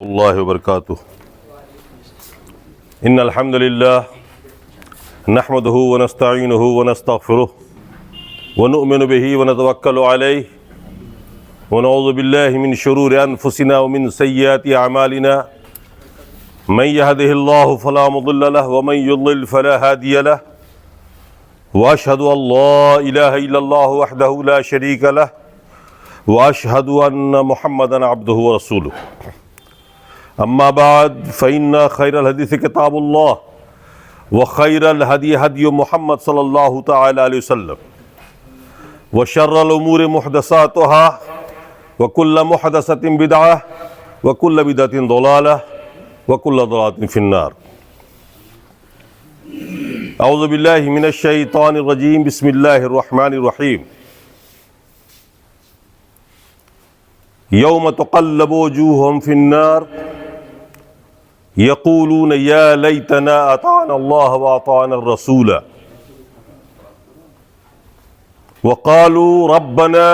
اللہ وبرکاتہ ان الحمد للہ نحمدہ ونستعینہ ونستغفرہ ونؤمن بہ ونتوکل علیہ ونعوذ باللہ من شرور انفسنا ومن سیئات اعمالنا من یہدہ اللہ فلا مضل لہ ومن یضلل فلا ہادی لہ واشہد ان لا الہ الا اللہ وحدہ لا شریک لہ واشہد ان محمدا عبدہ ورسولہ اما بعد فإن خير الحديث كتاب الله وخير الهدي هدي محمد صلى الله تعالى عليه وسلم وشر الأمور محدثاتها وكل محدثة بدعة وكل بدعة ضلالة وكل ضلالة في النار. أعوذ بالله من الشيطان الرجيم. بسم الله الرحمن الرحيم. يوم تقلب وجوههم في النار یقولون یا لیتنا اطعنا اللہ واطعنا الرسول وقالوا ربنا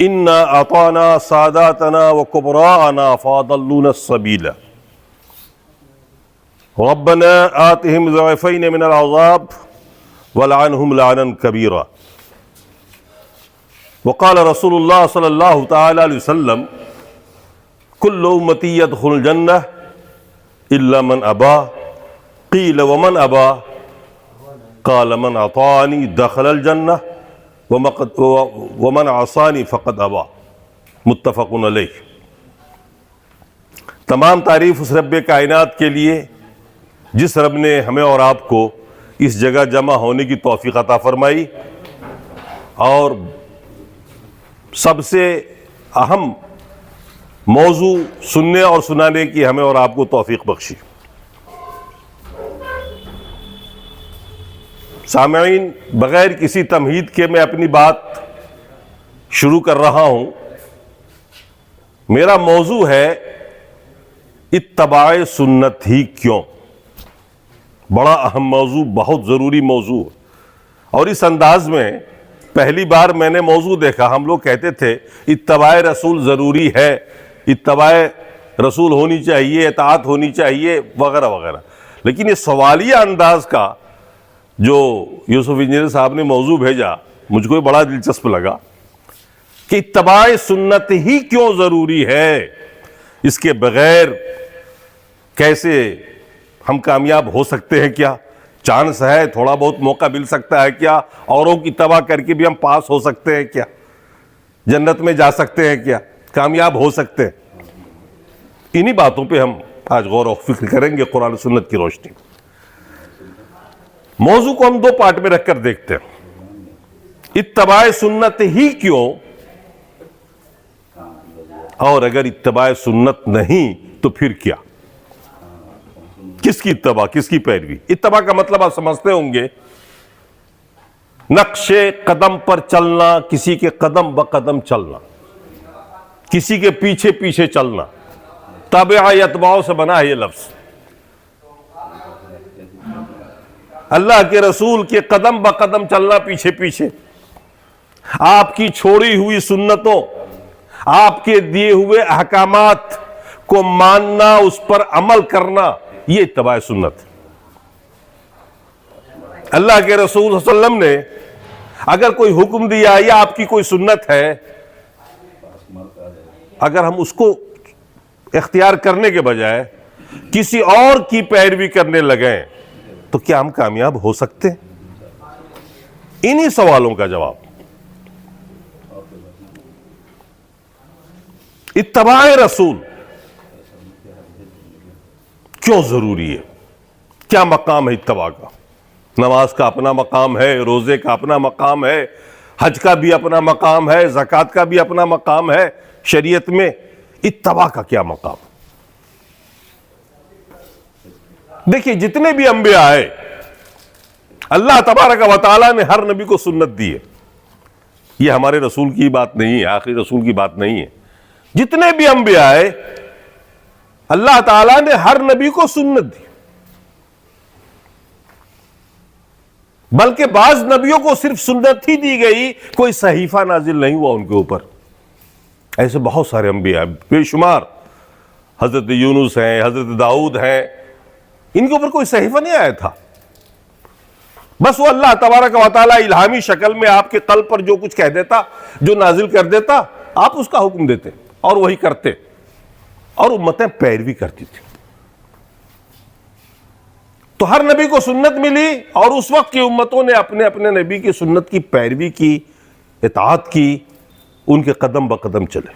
انا اطعنا ساداتنا وکبراءنا فاضلونا السبیل ربنا آتهم ضعفین من العذاب ولعنهم لعنا کبیرا. وقال رسول اللہ صلی اللہ تعالی علیہ وسلم کل امتی يدخل الجنہ الا من ابا قیل ومن ابا قال من اطاعنی دخل الجنہ ومن عصانی فقد ابا. متفق علیہ. تمام تعریف اس رب کائنات کے لیے جس رب نے ہمیں اور آپ کو اس جگہ جمع ہونے کی توفیق عطا فرمائی اور سب سے اہم موضوع سننے اور سنانے کی ہمیں اور آپ کو توفیق بخشی. سامعین، بغیر کسی تمہید کے میں اپنی بات شروع کر رہا ہوں. میرا موضوع ہے اتباع سنت ہی کیوں. بڑا اہم موضوع، بہت ضروری موضوع. اور اس انداز میں پہلی بار میں نے موضوع دیکھا، ہم لوگ کہتے تھے اتباع رسول ضروری ہے، اتباع رسول ہونی چاہیے، اطاعت ہونی چاہیے وغیرہ وغیرہ. لیکن یہ سوالیہ انداز کا جو یوسف انجینئر صاحب نے موضوع بھیجا مجھ کو بڑا دلچسپ لگا کہ اتباع سنت ہی کیوں ضروری ہے، اس کے بغیر کیسے ہم کامیاب ہو سکتے ہیں؟ کیا چانس ہے؟ تھوڑا بہت موقع مل سکتا ہے کیا؟ اوروں کی اتباع کر کے بھی ہم پاس ہو سکتے ہیں کیا؟ جنت میں جا سکتے ہیں کیا؟ کامیاب ہو سکتے ہیں؟ انہی باتوں پہ ہم آج غور و فکر کریں گے قرآن و سنت کی روشنی. موضوع کو ہم دو پارٹ میں رکھ کر دیکھتے ہیں. اتباع سنت ہی کیوں، اور اگر اتباع سنت نہیں تو پھر کیا؟ کس کی اتباع، کس کی پیروی؟ اتباع کا مطلب آپ سمجھتے ہوں گے نقش قدم پر چلنا، کسی کے قدم بقدم چلنا، کسی کے پیچھے پیچھے چلنا. تابع یتبع سے بنا ہے یہ لفظ. اللہ کے رسول کے قدم بقدم چلنا، پیچھے پیچھے. آپ کی چھوڑی ہوئی سنتوں، آپ کے دیے ہوئے احکامات کو ماننا، اس پر عمل کرنا، یہ اتباع سنت. اللہ کے رسول صلی اللہ علیہ وسلم نے اگر کوئی حکم دیا یا آپ کی کوئی سنت ہے، اگر ہم اس کو اختیار کرنے کے بجائے کسی اور کی پیروی کرنے لگیں تو کیا ہم کامیاب ہو سکتے ہیں؟ انہی سوالوں کا جواب. اتباع رسول کیوں ضروری ہے؟ کیا مقام ہے اتباع کا؟ نماز کا اپنا مقام ہے، روزے کا اپنا مقام ہے، حج کا بھی اپنا مقام ہے، زکوٰۃ کا بھی اپنا مقام ہے. شریعت میں اتباع کا کیا مقام؟ دیکھیے، جتنے بھی انبیاء آئے اللہ تبارک و تعالیٰ نے ہر نبی کو سنت دی ہے. یہ ہمارے رسول کی بات نہیں ہے، آخری رسول کی بات نہیں ہے. جتنے بھی انبیاء آئے اللہ تعالیٰ نے ہر نبی کو سنت دی. بلکہ بعض نبیوں کو صرف سنت ہی دی گئی، کوئی صحیفہ نازل نہیں ہوا ان کے اوپر. ایسے بہت سارے انبیاء بے شمار. حضرت یونس ہیں, حضرت داؤد ہیں, ان کے اوپر کوئی صحیفہ نہیں آیا تھا. بس وہ اللہ تبارک و تعالیٰ الہامی شکل میں آپ کے قلب پر جو کچھ کہہ دیتا, جو نازل کر دیتا, آپ اس کا حکم دیتے اور وہی کرتے, اور امتیں پیروی کرتی تھی. تو ہر نبی کو سنت ملی, اور اس وقت کی امتوں نے اپنے اپنے نبی کی سنت کی پیروی کی, اطاعت کی, ان کے قدم بقدم چلے.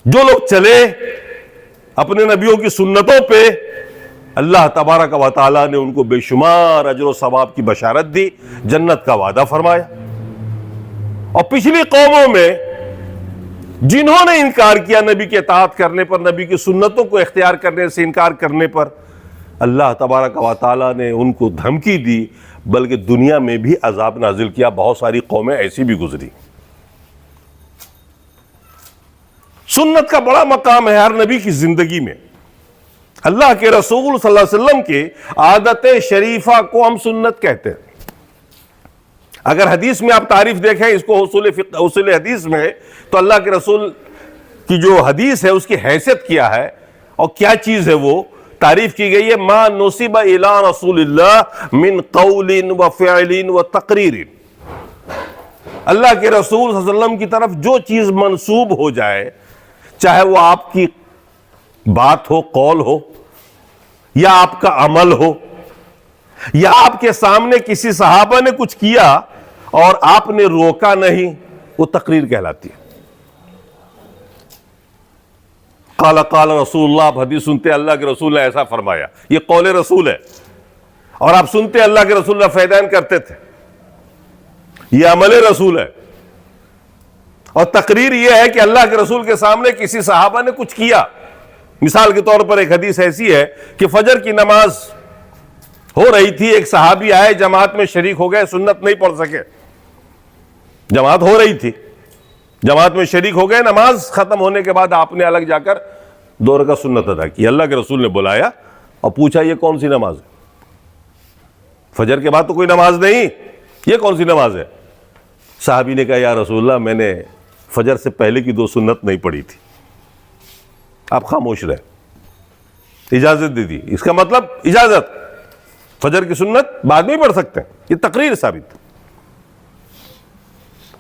جو لوگ چلے اپنے نبیوں کی سنتوں پہ, اللہ تبارک و تعالیٰ نے ان کو بے شمار اجر و ثواب کی بشارت دی, جنت کا وعدہ فرمایا. اور پچھلی قوموں میں جنہوں نے انکار کیا نبی کی اطاعت کرنے پر, نبی کی سنتوں کو اختیار کرنے سے انکار کرنے پر, اللہ تبارک و تعالیٰ نے ان کو دھمکی دی, بلکہ دنیا میں بھی عذاب نازل کیا. بہت ساری قومیں ایسی بھی گزری. سنت کا بڑا مقام ہے ہر نبی کی زندگی میں. اللہ کے رسول صلی اللہ علیہ وسلم کے عادت شریفہ کو ہم سنت کہتے ہیں. اگر حدیث میں آپ تعریف دیکھیں اس کو اصول حدیث میں, تو اللہ کے رسول کی جو حدیث ہے اس کی حیثیت کیا ہے اور کیا چیز ہے, وہ تعریف کی گئی ہے, ما نسب الی رسول اللہ من قول و فعل و تقریر. اللہ کے رسول صلی اللہ علیہ وسلم کی طرف جو چیز منسوب ہو جائے, چاہے وہ آپ کی بات ہو, قول ہو, یا آپ کا عمل ہو, یا آپ کے سامنے کسی صحابہ نے کچھ کیا اور آپ نے روکا نہیں, وہ تقریر کہلاتی ہے. قال قال رسول اللہ, آپ حدیث سنتے اللہ کے رسول نے ایسا فرمایا, یہ قول رسول ہے. اور آپ سنتے اللہ کے رسول اللہ فیضان کرتے تھے, یہ عمل رسول ہے. اور تقریر یہ ہے کہ اللہ کے رسول کے سامنے کسی صحابہ نے کچھ کیا. مثال کے طور پر ایک حدیث ایسی ہے کہ فجر کی نماز ہو رہی تھی, ایک صحابی آئے, جماعت میں شریک ہو گئے, سنت نہیں پڑھ سکے. جماعت ہو رہی تھی, جماعت میں شریک ہو گئے, نماز ختم ہونے کے بعد آپ نے الگ جا کر 2 رکعت سنت ادا کی. اللہ کے رسول نے بلایا اور پوچھا یہ کون سی نماز ہے؟ فجر کے بعد تو کوئی نماز نہیں, یہ کون سی نماز ہے؟ صحابی نے کہا یا رسول اللہ میں نے فجر سے پہلے کی 2 سنت نہیں پڑھی تھی. آپ خاموش رہے, اجازت دے دی. اس کا مطلب اجازت, فجر کی سنت بعد میں ہی پڑھ سکتے ہیں, یہ تقریر ثابت.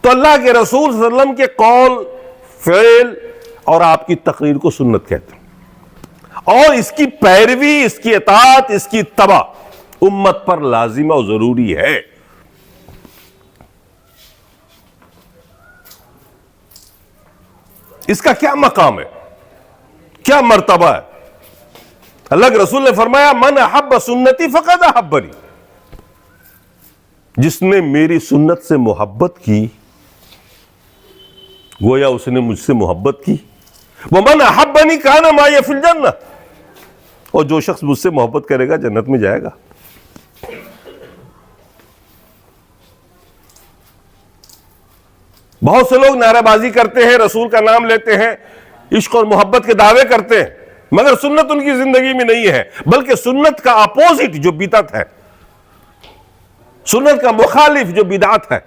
تو اللہ کے رسول صلی اللہ علیہ وسلم کے قول, فعل اور آپ کی تقریر کو سنت کہتے ہیں. اور اس کی پیروی, اس کی اطاعت, اس کی اتباع امت پر لازم و ضروری ہے. اس کا کیا مقام ہے, کیا مرتبہ ہے؟ اللہ کے رسول نے فرمایا من احب سنتی فقد احبنی, جس نے میری سنت سے محبت کی گویا اس نے مجھ سے محبت کی. ومن احبنی کان معی فی الجنہ, اور جو شخص مجھ سے محبت کرے گا جنت میں جائے گا. بہت سے لوگ نعرہ بازی کرتے ہیں, رسول کا نام لیتے ہیں, عشق اور محبت کے دعوے کرتے ہیں, مگر سنت ان کی زندگی میں نہیں ہے, بلکہ سنت کا اپوزٹ جو بدعت ہے, سنت کا مخالف جو بدعت ہے,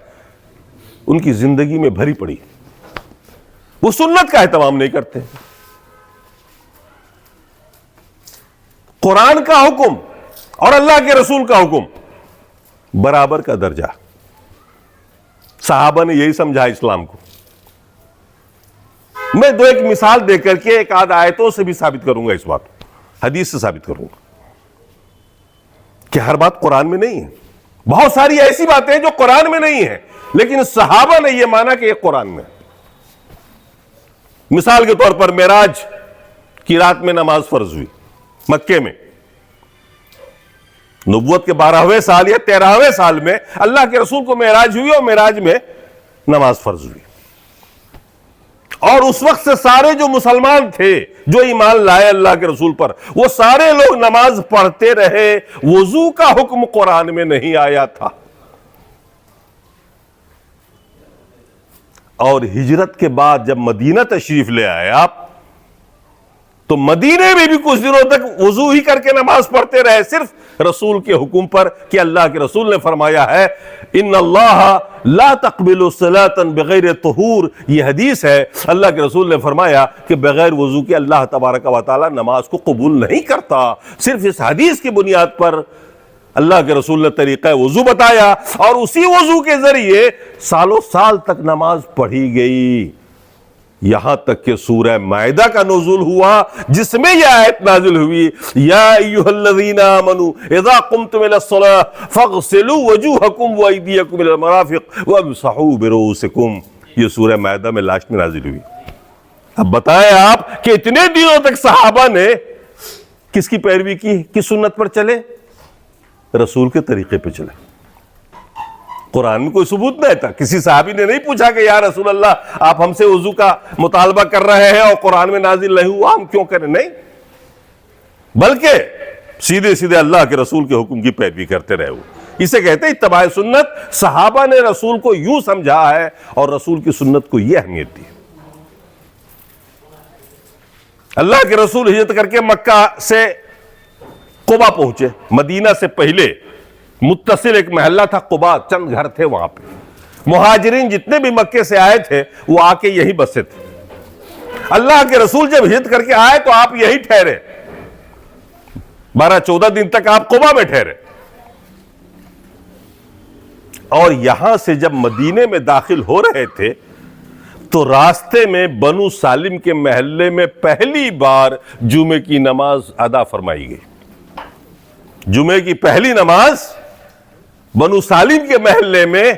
ان کی زندگی میں بھری پڑی. وہ سنت کا اہتمام نہیں کرتے. قرآن کا حکم اور اللہ کے رسول کا حکم برابر کا درجہ. صحابہ نے یہی سمجھا اسلام کو. میں 2 ایک مثال دے کر کے ایک آدھ آیتوں سے بھی ثابت کروں گا اس بات, حدیث سے ثابت کروں گا کہ ہر بات قرآن میں نہیں ہے. بہت ساری ایسی باتیں ہیں جو قرآن میں نہیں ہیں, لیکن صحابہ نے یہ مانا کہ یہ قرآن میں. مثال کے طور پر معراج کی رات میں نماز فرض ہوئی مکے میں. نبوت کے 12ویں سال یا 13ویں سال میں اللہ کے رسول کو معراج ہوئی اور معراج میں نماز فرض ہوئی. اور اس وقت سے سارے جو مسلمان تھے, جو ایمان لائے اللہ کے رسول پر, وہ سارے لوگ نماز پڑھتے رہے. وضو کا حکم قرآن میں نہیں آیا تھا. اور ہجرت کے بعد جب مدینہ تشریف لے آئے آپ, تو مدینے میں بھی کچھ دنوں تک وضو ہی کر کے نماز پڑھتے رہے، صرف رسول کے حکم پر، کہ اللہ کے رسول نے فرمایا ہے ان اللہ لا تقبل صلاۃ بغیر طہور، یہ حدیث ہے، اللہ کے رسول نے فرمایا کہ بغیر وضو کے اللہ تبارک و تعالی نماز کو قبول نہیں کرتا۔ صرف اس حدیث کی بنیاد پر اللہ کے رسول نے طریقہ وضو بتایا، اور اسی وضو کے ذریعے سالوں سال تک نماز پڑھی گئی، یہاں تک کہ سورہ مائدہ کا نزول ہوا جس میں یہ آیت نازل ہوئی، یا ایھا الذین آمنوا اذا قمتم الی الصلاۃ فاغسلوا وجوہکم وایدیکم الی المرافق وامسحوا برؤوسکم، یہ سورہ مائدہ میں لاسٹ میں نازل ہوئی۔ اب بتائیں آپ کہ اتنے دنوں تک صحابہ نے کس کی پیروی کی، کس سنت پر چلے؟ رسول کے طریقے پہ چلے۔ قرآن میں کوئی ثبوت نہیں تھا، کسی صحابی نے نہیں پوچھا کہ یا رسول اللہ آپ ہم سے وضو کا مطالبہ کر رہے ہیں اور قرآن میں نازل نہیں ہوا، ہم کیوں کریں؟ نہیں، بلکہ سیدھے سیدھے اللہ کے رسول کے حکم کی پیروی کرتے رہے۔ اسے کہتے ہیں اتباع سنت۔ صحابہ نے رسول کو یوں سمجھا ہے اور رسول کی سنت کو یہ اہمیت دی۔ اللہ کے رسول ہجرت کر کے مکہ سے قبا پہنچے، مدینہ سے پہلے متصل ایک محلہ تھا قبا، چند گھر تھے وہاں پہ۔ مہاجرین جتنے بھی مکے سے آئے تھے وہ آ کے یہی بسے تھے۔ اللہ کے رسول جب ہجرت کر کے آئے تو آپ یہی ٹھہرے، 12-14 دن تک آپ قبا میں ٹھہرے، اور یہاں سے جب مدینے میں داخل ہو رہے تھے تو راستے میں بنو سالم کے محلے میں پہلی بار جمعے کی نماز ادا فرمائی گئی۔ جمعے کی پہلی نماز بنو سالم کے محلے میں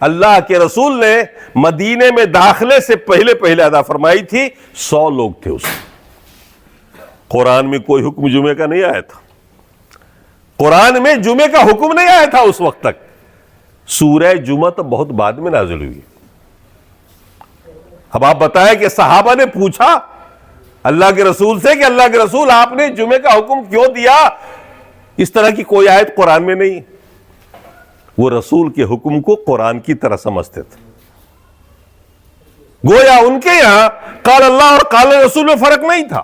اللہ کے رسول نے مدینے میں داخلے سے پہلے ادا فرمائی تھی۔ 100 لوگ تھے اس میں۔ قرآن میں کوئی حکم جمعے کا نہیں آیا تھا، قرآن میں جمعے کا حکم نہیں آیا تھا اس وقت تک۔ سورہ جمعہ تو بہت بعد میں نازل ہوئی۔ اب آپ بتائیں کہ صحابہ نے پوچھا اللہ کے رسول سے کہ اللہ کے رسول آپ نے جمعے کا حکم کیوں دیا؟ اس طرح کی کوئی آیت قرآن میں نہیں۔ وہ رسول کے حکم کو قرآن کی طرح سمجھتے تھے، گویا ان کے یہاں قال اللہ اور قال رسول میں فرق نہیں تھا۔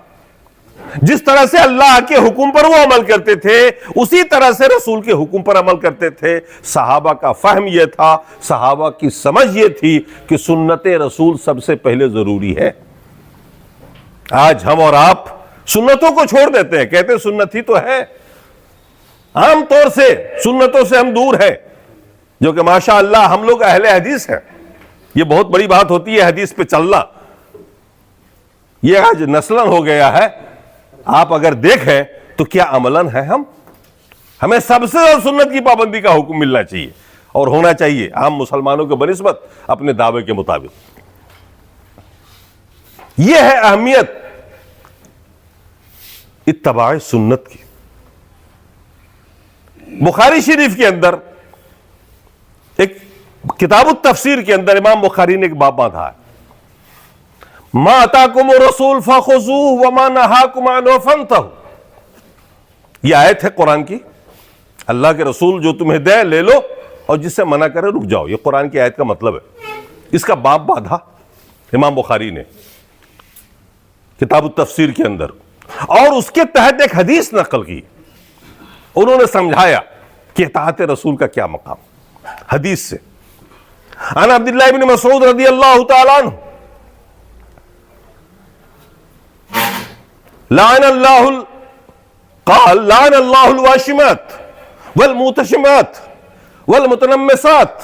جس طرح سے اللہ کے حکم پر وہ عمل کرتے تھے اسی طرح سے رسول کے حکم پر عمل کرتے تھے۔ صحابہ کا فہم یہ تھا، صحابہ کی سمجھ یہ تھی کہ سنت رسول سب سے پہلے ضروری ہے۔ آج ہم اور آپ سنتوں کو چھوڑ دیتے ہیں، کہتے ہیں سنت ہی تو ہے، عام طور سے سنتوں سے ہم دور ہیں، جو کہ ماشاءاللہ ہم لوگ اہل حدیث ہیں۔ یہ بہت بڑی بات ہوتی ہے حدیث پہ چلنا، یہ آج نسلاً ہو گیا ہے۔ آپ اگر دیکھیں تو کیا عملاً ہے ہمیں سب سے زیادہ سنت کی پابندی کا حکم ملنا چاہیے اور ہونا چاہیے عام مسلمانوں کے بنسبت اپنے دعوے کے مطابق۔ یہ ہے اہمیت اتباع سنت کی۔ بخاری شریف کے اندر ایک کتاب التفسیر کے اندر امام بخاری نے ایک باب باندھا ہے، ما اتاکم الرسول فخذوہ وما نہاکم عنہ فانتہوا۔ یہ آیت ہے قرآن کی، اللہ کے رسول جو تمہیں دے لے لو اور جس سے منع کرے رک جاؤ، یہ قرآن کی آیت کا مطلب ہے۔ اس کا باب باندھا امام بخاری نے کتاب التفسیر کے اندر، اور اس کے تحت ایک حدیث نقل کی۔ انہوں نے سمجھایا کہ اطاعت رسول کا کیا مقام، حدیث سے۔ عن عبداللہ بن مسعود رضی اللہ تعالیٰ عنہ قال لعن اللہ الواشمات والمتشمات والمتنمسات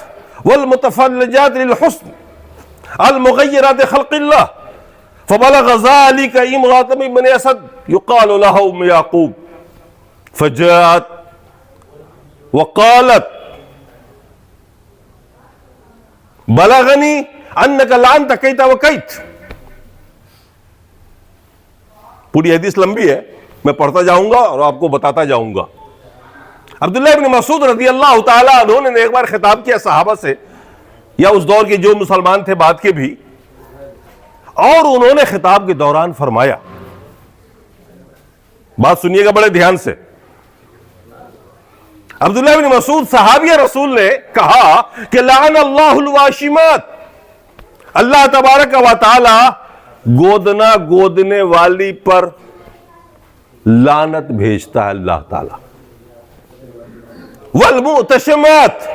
والمتفلجات للحسن المغیرات خلق اللہ فبلغ ذلك امرأة من بني اسد يقال لها ام یعقوب فجاءت وقالت بلغنی انک لعنت کیت وکیت۔ پوری حدیث لمبی ہے، میں پڑھتا جاؤں گا اور آپ کو بتاتا جاؤں گا۔ عبداللہ بن مسعود رضی اللہ تعالیٰ عنہ نے ایک بار خطاب کیا صحابہ سے، یا اس دور کے جو مسلمان تھے بعد کے بھی، اور انہوں نے خطاب کے دوران فرمایا، بات سنیے گا بڑے دھیان سے۔ عبداللہ بن مسعود صحابی رسول نے کہا کہ لعن اللہ الواشمات، اللہ تبارک و تعالی گودنا گودنے والی پر لعنت بھیجتا ہے اللہ تعالی. والمعتصمات،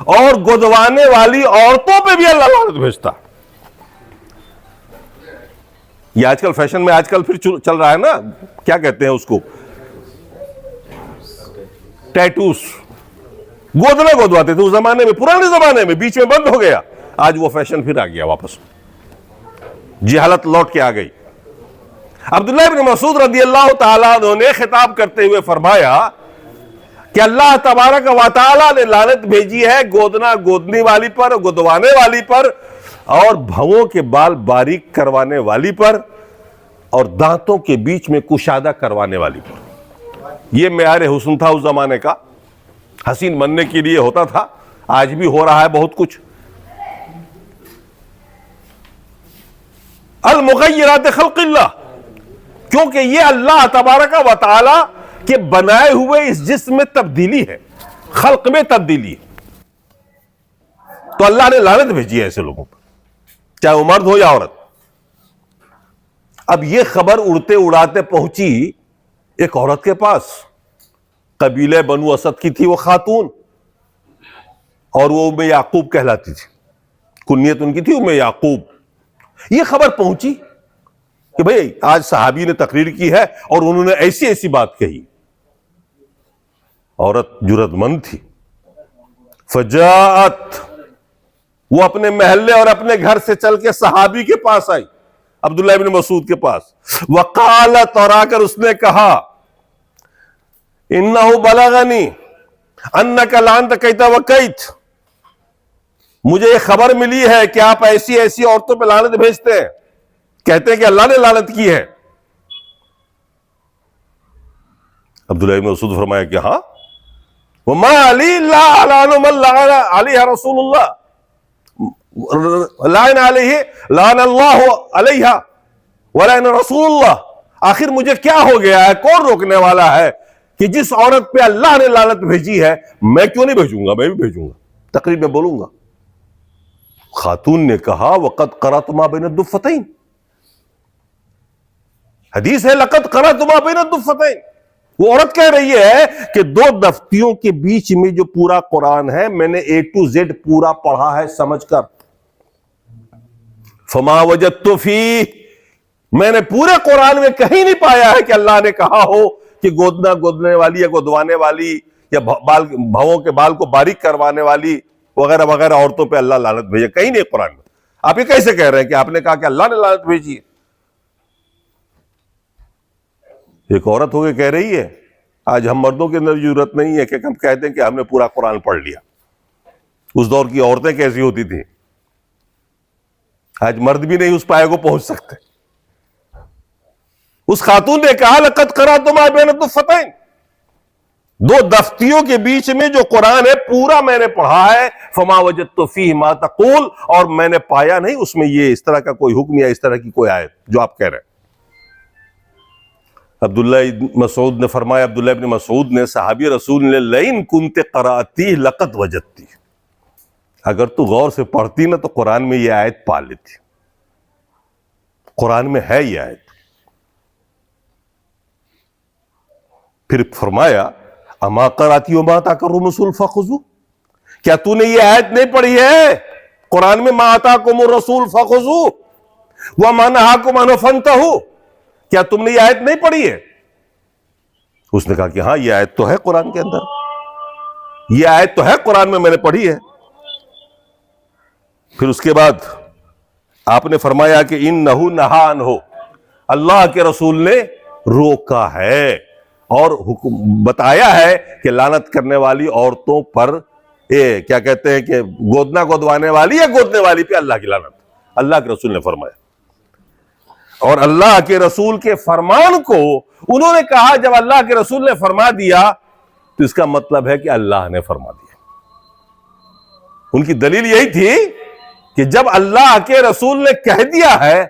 اور گدوانے والی عورتوں پہ بھی اللہ لعنت بھیجتا ہے. یہ آج کل فیشن میں آج کل پھر چل رہا ہے نا، کیا کہتے ہیں اس کو، ٹیٹوز. گودنا گودواتے تھے اس زمانے میں، پرانے زمانے میں، بیچ میں بند ہو گیا. آج وہ فیشن پھر آ گیا واپس، جہالت لوٹ کے آ گئی. عبداللہ ابن مسعود رضی اللہ تعالیٰ عنہ نے خطاب کرتے ہوئے فرمایا کہ اللہ تبارک و تعالیٰ نے لعنت بھیجی ہے گودنا گودنی والی پر، گدوانے والی پر، اور بھووں کے بال باریک کروانے والی پر، اور دانتوں کے بیچ میں کشادہ کروانے والی پر. یہ معیار حسن تھا اس زمانے کا، حسین بننے کے لیے ہوتا تھا. آج بھی ہو رہا ہے بہت کچھ. المغیرات خلق اللہ، کیونکہ یہ اللہ تبارک و تعالی کے بنائے ہوئے اس جسم میں تبدیلی ہے، خلق میں تبدیلی ہے. تو اللہ نے لعنت بھیجی ہے ایسے لوگوں پر، چاہے وہ مرد ہو یا عورت. اب یہ خبر اڑتے اڑاتے پہنچی ایک عورت کے پاس. قبیلہ بنو اسد کی تھی وہ خاتون، اور وہ ام یعقوب کہلاتی تھی، کنیت ان کی تھی ام یعقوب. یہ خبر پہنچی کہ بھئی آج صحابی نے تقریر کی ہے اور انہوں نے ایسی ایسی بات کہی. عورت جرأت مند تھی. فجاءت، وہ اپنے محلے اور اپنے گھر سے چل کے صحابی کے پاس آئی، عبداللہ ابن مسعود کے پاس. وقالت، اور آ کر اس نے کہا، انہ بلغنی انک لعنت کیت وکیت، مجھے یہ خبر ملی ہے کہ آپ ایسی ایسی عورتوں پہ لعنت بھیجتے ہیں، کہتے ہیں کہ اللہ نے لعنت کی ہے. عبداللہ ابن مسعود فرمایا کہ ہاں، وما علی لا لعن من لعن علیہ رسول اللہ، لعن علیہ لعن اللہ علیہ ولعن رسول اللہ. آخر مجھے کیا ہو گیا ہے، کون روکنے والا ہے کہ جس عورت پہ اللہ نے لعنت بھیجی ہے میں کیوں نہیں بھیجوں گا، میں بھی بھیجوں گا، تقریب میں بولوں گا. خاتون نے کہا وقد قرأت ما بین الدفتین، حدیث ہے لقد قرأت ما بین الدفتین. وہ عورت کہہ رہی ہے کہ دو دفتیوں کے بیچ میں جو پورا قرآن ہے میں نے A to Z پورا پڑھا ہے سمجھ کر. فما وجدت فیہ، میں نے پورے قرآن میں کہیں نہیں پایا ہے کہ اللہ نے کہا ہو کہ گودنے والی یا گودوانے والی یا بھووں کے بال کو باریک کروانے والی وغیرہ وغیرہ عورتوں پہ اللہ لعنت بھیجے. کہیں نہیں قرآن میں. آپ یہ کیسے کہہ رہے ہیں کہ آپ نے کہا کہ اللہ نے لعنت بھیجی ہے؟ ایک عورت ہو کے کہہ رہی ہے. آج ہم مردوں کے اندر ضرورت نہیں ہے کہ ہم کہتے ہیں کہ ہم نے پورا قرآن پڑھ لیا. اس دور کی عورتیں کیسی ہوتی تھیں، آج مرد بھی نہیں اس پائے کو پہنچ سکتے. اس خاتون نے کہا لقد قرأت ما بین الدفتین، دو دفتیوں کے بیچ میں جو قرآن ہے پورا میں نے پڑھا ہے. فما وجدت فیہ ما تقول، اور میں نے پایا نہیں اس میں یہ اس طرح کا کوئی حکم یا اس طرح کی کوئی آیت جو آپ کہہ رہے ہیں. عبداللہ مسعود نے فرمایا، عبداللہ ابن مسعود نے، صحابی رسول نے، لئن کنت قرأتی لقد وجدتی، اگر تو غور سے پڑھتی نا تو قرآن میں یہ آیت پا لیتی. قرآن میں ہے یہ آیت. پھر فرمایا اما قرأتی وما آتاکم الرسول فخذوا، کیا تو نے یہ آیت نہیں پڑھی ہے قرآن میں، ما آتاکم الرسول فخذوا وما نہاکم عنہ فانتہوا، کیا تم نے یہ آیت نہیں پڑھی ہے؟ اس نے کہا کہ ہاں یہ آیت تو ہے قرآن کے اندر، یہ آیت تو ہے قرآن میں نے پڑھی ہے. پھر اس کے بعد آپ نے فرمایا کہ انہ نہا عنہ، اللہ کے رسول نے روکا ہے اور حکم بتایا ہے کہ لعنت کرنے والی عورتوں پر کیا کہتے ہیں کہ گودنا گودوانے والی یا گودنے والی پہ اللہ کی لعنت، اللہ کے رسول نے فرمایا. اور اللہ کے رسول کے فرمان کو انہوں نے کہا جب اللہ کے رسول نے فرما دیا تو اس کا مطلب ہے کہ اللہ نے فرما دیا. ان کی دلیل یہی تھی کہ جب اللہ کے رسول نے کہہ دیا ہے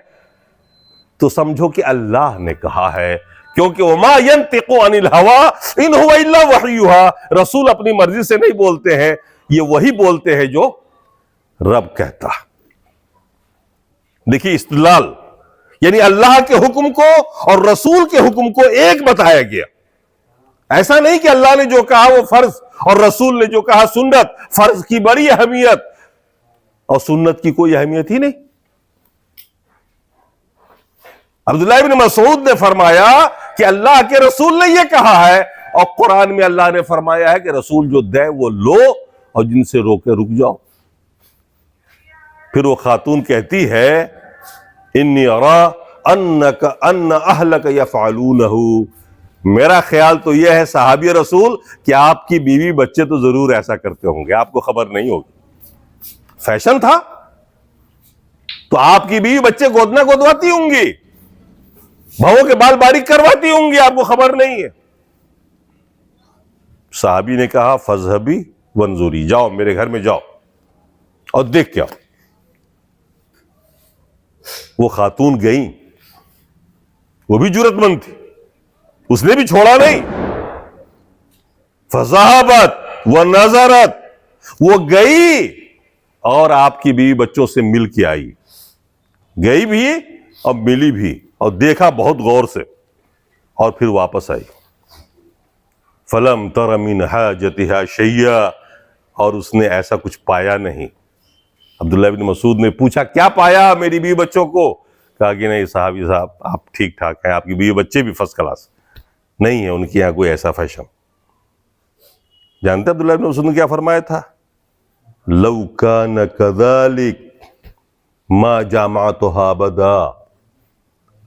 تو سمجھو کہ اللہ نے کہا ہے، کیونکہ وما ينطق عن الهوى ان هو الا وحی، رسول اپنی مرضی سے نہیں بولتے ہیں، یہ وہی بولتے ہیں جو رب کہتا. دیکھیے استدلال، یعنی اللہ کے حکم کو اور رسول کے حکم کو ایک بتایا گیا. ایسا نہیں کہ اللہ نے جو کہا وہ فرض اور رسول نے جو کہا سنت. فرض کی بڑی اہمیت اور سنت کی کوئی اہمیت ہی نہیں. عبداللہ ابن مسعود نے فرمایا کہ اللہ کے رسول نے یہ کہا ہے اور قرآن میں اللہ نے فرمایا ہے کہ رسول جو دے وہ لو اور جن سے روکے رک جاؤ. پھر وہ خاتون کہتی ہے انی ارا انک ان اہلک یفعلونہ، میرا خیال تو یہ ہے صحابی رسول کہ آپ کی بیوی بچے تو ضرور ایسا کرتے ہوں گے، آپ کو خبر نہیں ہوگی. فیشن تھا تو آپ کی بیوی بچے گودنا گودواتی ہوں گی، بہو کے بال باریک کرواتی ہوں گی، آپ کو خبر نہیں ہے. صحابی نے کہا فذهبی وانظری، جاؤ میرے گھر میں جاؤ اور دیکھ کے آؤ. وہ خاتون گئیں، وہ بھی جرأت مند تھی، اس نے بھی چھوڑا نہیں. فذهبت ونظرت، وہ گئی اور آپ کی بیوی بچوں سے مل کے آئی. گئی بھی اور ملی بھی اور دیکھا بہت غور سے اور پھر واپس آئی. فلم تر من حاجتها شیئا، اور اس نے ایسا کچھ پایا نہیں. عبداللہ بن مسعود نے پوچھا کیا پایا میری بیوی بچوں کو؟ کہا کہ نہیں صحابی صاحب آپ ٹھیک ٹھاک ہیں، آپ کی بیوی بچے بھی فرسٹ کلاس، نہیں ہے ان کے یہاں کوئی ایسا فیشن. جانتے عبداللہ بن مسعود نے کیا فرمایا تھا؟ لو کان کذالک ما جامعتها ابدا،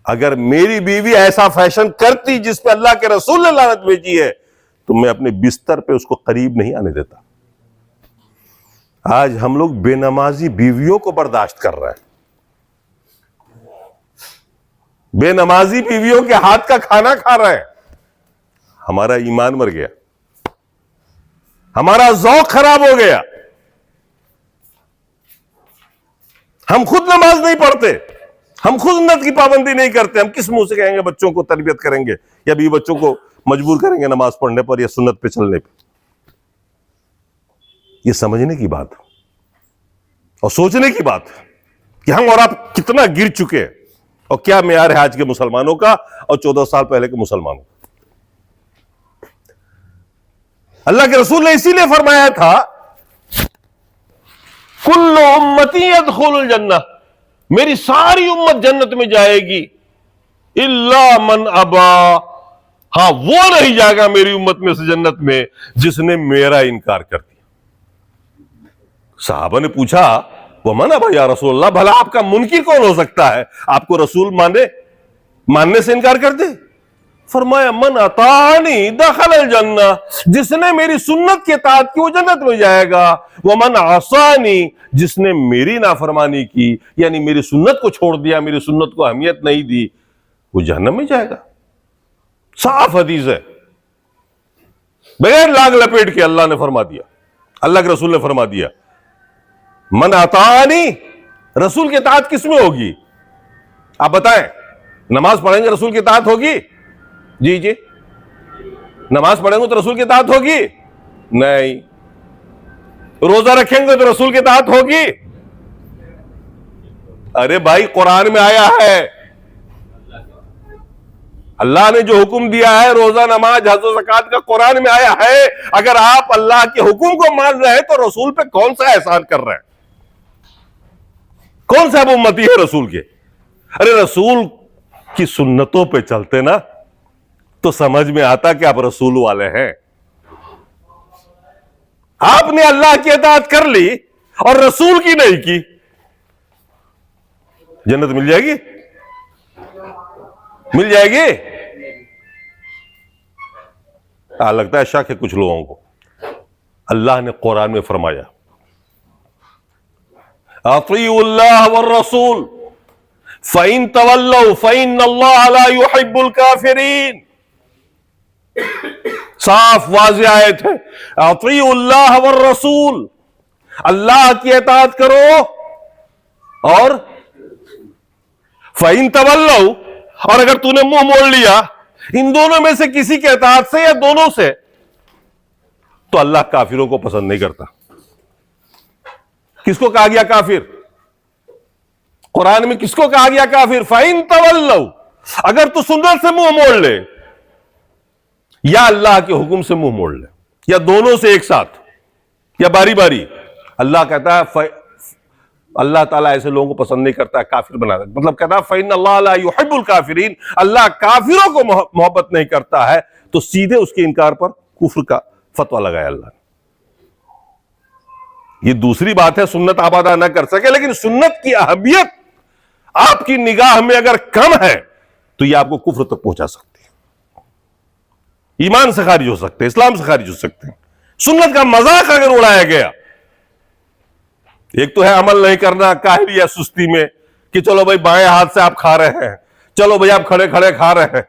اگر میری بیوی ایسا فیشن کرتی جس پہ اللہ کے رسول نے لعنت بھیجی ہے تو میں اپنے بستر پہ اس کو قریب نہیں آنے دیتا. آج ہم لوگ بے نمازی بیویوں کو برداشت کر رہے ہیں، بے نمازی بیویوں کے ہاتھ کا کھانا کھا رہے ہیں. ہمارا ایمان مر گیا، ہمارا ذوق خراب ہو گیا. ہم خود نماز نہیں پڑھتے، ہم خود سنت کی پابندی نہیں کرتے. ہم کس منہ سے کہیں گے بچوں کو تربیت کریں گے یا بھی بچوں کو مجبور کریں گے نماز پڑھنے پر یا سنت پہ چلنے پہ؟ یہ سمجھنے کی بات اور سوچنے کی بات کہ ہم اور آپ کتنا گر چکے ہیں اور کیا معیار ہے آج کے مسلمانوں کا اور 14 سال پہلے کے مسلمانوں کا. اللہ کے رسول نے اسی لیے فرمایا تھا کل امتی يدخل الجنہ، میری ساری امت جنت میں جائے گی الا من ابا، ہاں وہ نہیں جائے گا میری امت میں سے جنت میں جس نے میرا انکار کر دیا. صحابہ نے پوچھا ومن ابا یا رسول اللہ، بھلا آپ کا منکر کون ہو سکتا ہے آپ کو رسول ماننے سے انکار کر دے؟ فرمایا من اطاعنی دخل الجنہ، جس نے میری سنت کی اطاعت کی وہ جنت میں جائے گا. ومن عصانی، جس نے میری نافرمانی کی یعنی میری سنت کو چھوڑ دیا، میری سنت کو اہمیت نہیں دی، وہ جہنم میں جائے گا. صاف حدیث ہے، بغیر لاگ لپیٹ کے اللہ نے فرما دیا، اللہ کے رسول نے فرما دیا من اطاعنی. رسول کی اطاعت کس میں ہوگی؟ آپ بتائیں، نماز پڑھیں گے رسول کی اطاعت ہوگی؟ جی نماز پڑھیں گے تو رسول کی اطاعت ہوگی؟ نہیں. روزہ رکھیں گے تو رسول کی اطاعت ہوگی؟ ارے بھائی قرآن میں آیا ہے، اللہ نے جو حکم دیا ہے روزہ نماز حج و زکوٰۃ کا قرآن میں آیا ہے. اگر آپ اللہ کے حکم کو مان رہے ہیں تو رسول پہ کون سا احسان کر رہے ہیں؟ کون سا امتی ہے رسول کے؟ ارے رسول کی سنتوں پہ چلتے نا تو سمجھ میں آتا کہ آپ رسول والے ہیں. آپ نے اللہ کی اطاعت کر لی اور رسول کی نہیں کی، جنت مل جائے گی؟ مل جائے گی؟ لگتا ہے شک ہے کچھ لوگوں کو. اللہ نے قرآن میں فرمایا اطیعوا اللہ والرسول فَإِن تَوَلَّوْا فَإِنَّ اللَّهَ لَا يُحِبُّ الْكَافِرِينَ. صاف واضح آیت ہے، اطیعوا اللہ والرسول، اللہ کی اطاعت کرو، اور فَإِن تَوَلَّوْا، اور اگر تو نے منہ موڑ لیا ان دونوں میں سے کسی کے اطاعت سے یا دونوں سے تو اللہ کافروں کو پسند نہیں کرتا. کس کو کہا گیا کافر؟ قرآن میں کس کو کہا گیا کافر؟ فَإِن تَوَلَّوْا، اگر تو سنت سے منہ موڑ لے یا اللہ کے حکم سے منہ موڑ لے، یا دونوں سے ایک ساتھ یا باری باری. اللہ کہتا ہے اللہ تعالیٰ ایسے لوگوں کو پسند نہیں کرتا ہے، کافر بنا دیتا. مطلب کہتا ہے فَإِنَّ اللَّهَ لَا يُحِبُّ الْكَافِرِينَ، اللہ کافروں کو محبت نہیں کرتا ہے. تو سیدھے اس کے انکار پر کفر کا فتویٰ لگایا اللہ نے. یہ دوسری بات ہے سنت آپ ادا نہ کر سکے، لیکن سنت کی اہمیت آپ کی نگاہ میں اگر کم ہے تو یہ آپ کو کفر تک پہنچا سکتی ہے، ایمان سے خارج ہو سکتے ہیں، اسلام سے خارج ہو سکتے ہیں. سنت کا مذاق اگر اڑایا گیا، ایک تو ہے عمل نہیں کرنا کاہلی یا سستی میں کہ چلو بھائی بائیں ہاتھ سے آپ کھا رہے ہیں، چلو بھائی آپ کھڑے کھڑے کھا رہے ہیں،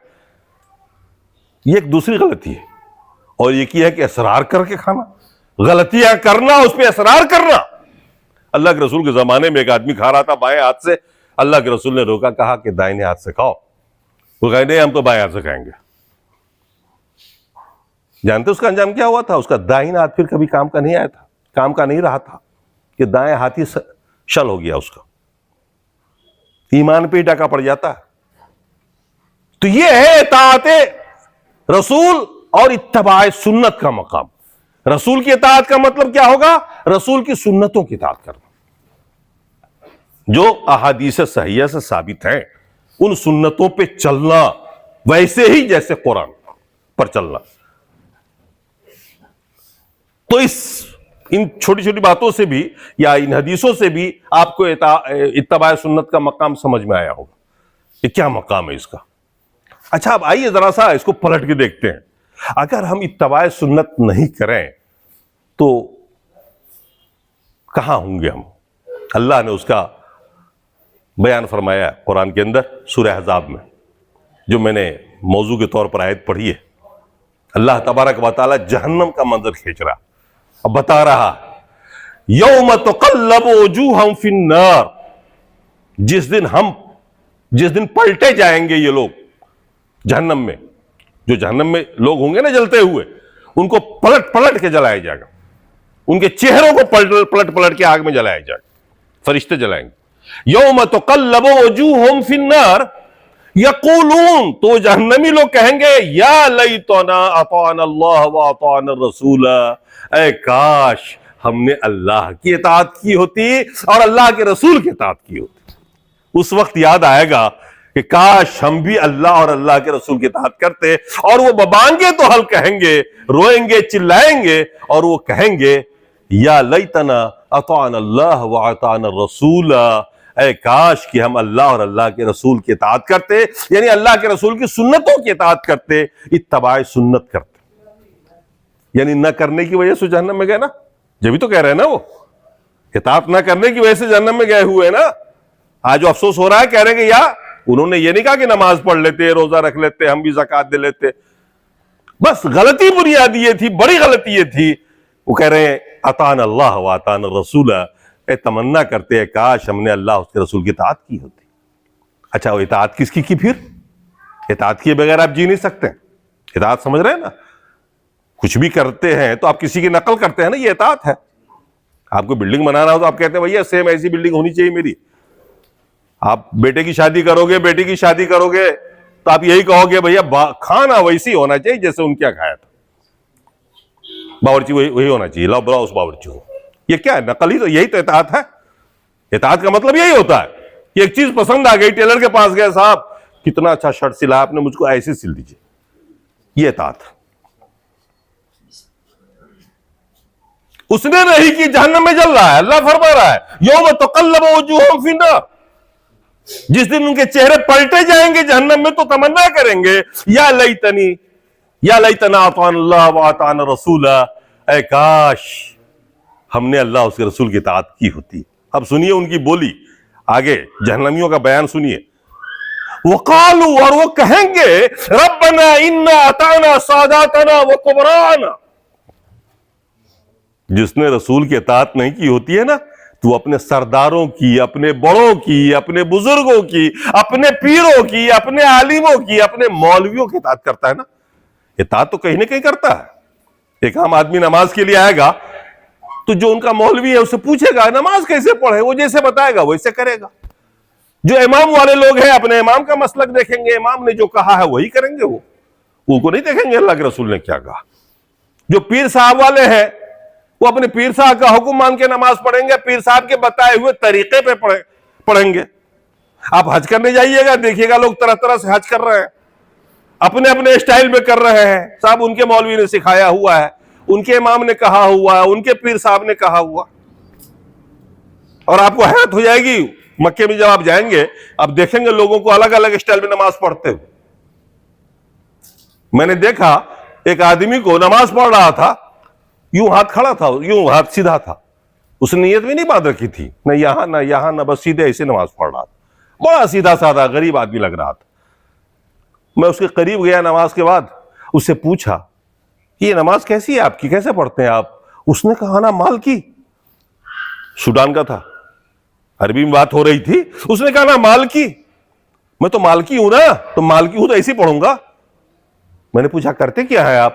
یہ ایک دوسری غلطی ہے. اور یہ کیا ہے کہ اصرار کر کے کھانا، غلطیاں کرنا، اس پہ اصرار کرنا. اللہ کے رسول کے زمانے میں ایک آدمی کھا رہا تھا بائیں ہاتھ سے، اللہ کے رسول نے روکا، کہا کہ دائیں ہاتھ سے کھاؤ. وہ کہا نہیں ہم تو بائیں ہاتھ سے کھائیں گے. جانتے اس کا انجام کیا ہوا تھا؟ اس کا دائیں ہاتھ پھر کبھی کام کا نہیں آیا تھا، کام کا نہیں رہا تھا، کہ دائیں ہاتھ ہی شل ہو گیا اس کا، ایمان پہ ہی ڈاکہ پڑ جاتا ہے. تو یہ ہے اطاعت رسول اور اتباع سنت کا مقام. رسول کی اطاعت کا مطلب کیا ہوگا؟ رسول کی سنتوں کی اطاعت کرنا، جو احادیث صحیحہ سے ثابت ہیں ان سنتوں پہ چلنا، ویسے ہی جیسے قرآن پر چلنا. تو ان چھوٹی چھوٹی باتوں سے بھی یا ان حدیثوں سے بھی آپ کو اتباع سنت کا مقام سمجھ میں آیا ہوگا کہ کیا مقام ہے اس کا. اچھا اب آئیے ذرا سا اس کو پلٹ کے دیکھتے ہیں. اگر ہم اتباع سنت نہیں کریں تو کہاں ہوں گے ہم؟ اللہ نے اس کا بیان فرمایا قرآن کے اندر سورہ احزاب میں، جو میں نے موضوع کے طور پر آیت پڑھی ہے. اللہ تبارک و تعالی جہنم کا منظر کھینچ رہا، اب بتا رہا یوم تقلب وجوہہم فی النار، جس دن پلٹے جائیں گے یہ لوگ جہنم میں. جو جہنم میں لوگ ہوں گے نا جلتے ہوئے، ان کو پلٹ پلٹ کے جلایا جائے گا، ان کے چہروں کو پلٹ پلٹ کے آگ میں جلایا جائے گا، فرشتے جلائیں گے. یوم تقلب وجوہہم فی النار یقولون، تو جہنمی لوگ کہیں گے یا لیتنا اطعنا اللہ واطعنا الرسول، اے کاش ہم نے اللہ کی اطاعت کی ہوتی اور اللہ کے رسول کی اطاعت کی ہوتی. اس وقت یاد آئے گا کہ کاش ہم بھی اللہ اور اللہ کے رسول کی اطاعت کرتے، اور وہ ببانگے تو حل کہیں گے، روئیں گے، چلائیں گے، اور وہ کہیں گے یا لیتنا اطعنا اللہ واطعنا الرسول، اے کاش کہ ہم اللہ اور اللہ کے رسول کی اطاعت کرتے، یعنی اللہ کے رسول کی سنتوں کی اطاعت کرتے، اتباع سنت کرتے. یعنی نہ کرنے کی وجہ سے جہنم میں گئے نا، جبھی تو کہہ رہے ہیں نا، وہ اطاعت نہ کرنے کی وجہ سے جہنم میں گئے ہوئے نا. آج جو افسوس ہو رہا ہے، کہہ رہے ہیں کہ یا انہوں نے یہ نہیں کہا کہ نماز پڑھ لیتے، روزہ رکھ لیتے، ہم بھی زکوٰۃ دے لیتے. بس غلطی بنیادی یہ تھی، بڑی غلطی یہ تھی. وہ کہہ رہے ہیں اطعنا اللہ واطعنا الرسول، اے تمنا کرتے ہیں کاش ہم نے اللہ اس کے رسول کی اطاعت کی ہوتی. اچھا وہ اطاعت کس کی پھر؟ اطاعت کیے بغیر آپ جی نہیں سکتے. اطاعت سمجھ رہے ہیں نا؟ کچھ بھی کرتے ہیں تو آپ کسی کی نقل کرتے ہیں نا، یہ اطاعت ہے. آپ کو بلڈنگ بنانا ہو تو آپ کہتے ہیں بھیا سیم ایسی بلڈنگ ہونی چاہیے میری. آپ بیٹے کی شادی کرو گے، بیٹی کی شادی کرو گے تو آپ یہی کہو گے بھیا کھانا ویسی ہونا چاہیے جیسے ان کیا کھایا تھا، باورچی وہی ہونا چاہیے، لاؤ بلاؤ اس باورچی کو. یہ کیا ہے؟ نقل ہی تو، یہی تو اطاعت ہے. اطاعت کا مطلب یہی ہوتا ہے. یہ ایک چیز پسند آ گئی، ٹیلر کے پاس گئے، صاحب کتنا اچھا شرٹ سلا آپ نے، مجھ کو ایسے سل دیجیے. یہ اطاعت. اس نے نہیں کی، جہنم میں جل رہا ہے. اللہ فرما رہا ہے یوم تقلب وجوہہم فی النار، جس دن ان کے چہرے پلٹے جائیں گے جہنم میں تو تمنا کریں گے یا لیتنا اطعنا اللہ واطعنا الرسول، اے کاش ہم نے اللہ اس کے رسول کی اطاعت کی ہوتی. اب سنیے ان کی بولی آگے، جہنمیوں کا بیان سنیے. وقالوا، اور وہ کہیں گے ربنا انا اطعنا ساداتنا وکبراءنا. جس نے رسول کی اطاعت نہیں کی ہوتی ہے نا، تو اپنے سرداروں کی، اپنے بڑوں کی، اپنے بزرگوں کی، اپنے پیروں کی، اپنے عالموں کی، اپنے مولویوں کی اطاعت کرتا ہے نا. اطاعت تو کہیں نہ کہیں کرتا ہے. ایک عام آدمی نماز کے لیے آئے گا تو جو ان کا مولوی ہے اسے پوچھے گا نماز کیسے پڑھے، وہ جیسے بتائے گا ویسے کرے گا. جو امام والے لوگ ہیں اپنے امام کا مسلک دیکھیں گے، امام نے جو کہا ہے وہی کریں گے، وہ کو نہیں دیکھیں گے اللہ کے رسول نے کیا کہا۔ جو پیر صاحب والے ہیں وہ اپنے پیر صاحب کا حکم مان کے نماز پڑھیں گے، پیر صاحب کے بتائے ہوئے طریقے پہ پڑھیں گے۔ آپ حج کرنے جائیے گا، دیکھیے گا لوگ طرح طرح سے حج کر رہے ہیں، اپنے اپنے اسٹائل میں کر رہے ہیں، صاحب ان کے مولوی نے سکھایا ہوا ہے، ان کے امام نے کہا ہوا ہے، ان کے پیر صاحب نے کہا ہوا۔ اور آپ کو حیرت ہو جائے گی، مکے میں جب آپ جائیں گے آپ دیکھیں گے لوگوں کو الگ الگ اسٹائل میں نماز پڑھتے ہوئے۔ میں نے دیکھا ایک آدمی کو نماز پڑھ رہا تھا، یوں ہاتھ کھڑا تھا، یوں ہاتھ سیدھا تھا، اس نے نیت بھی نہیں باندھ رکھی تھی، نہ یہاں نہ یہاں، نہ بس سیدھے ایسے نماز پڑھ رہا تھا، بڑا سیدھا سادہ غریب آدمی لگ رہا تھا۔ میں اس کے قریب گیا نماز کے بعد، اس سے پوچھا یہ نماز کیسی ہے آپ کی، کیسے پڑھتے ہیں آپ؟ اس نے کہا نا مالکی، سوڈان کا تھا، عربی میں بات ہو رہی تھی، اس نے کہا نا مالکی۔ میں تو مالکی ہوں نا، تو مالکی ہوں تو ایسے پڑھوں گا۔ میں نے پوچھا کرتے کیا ہے آپ؟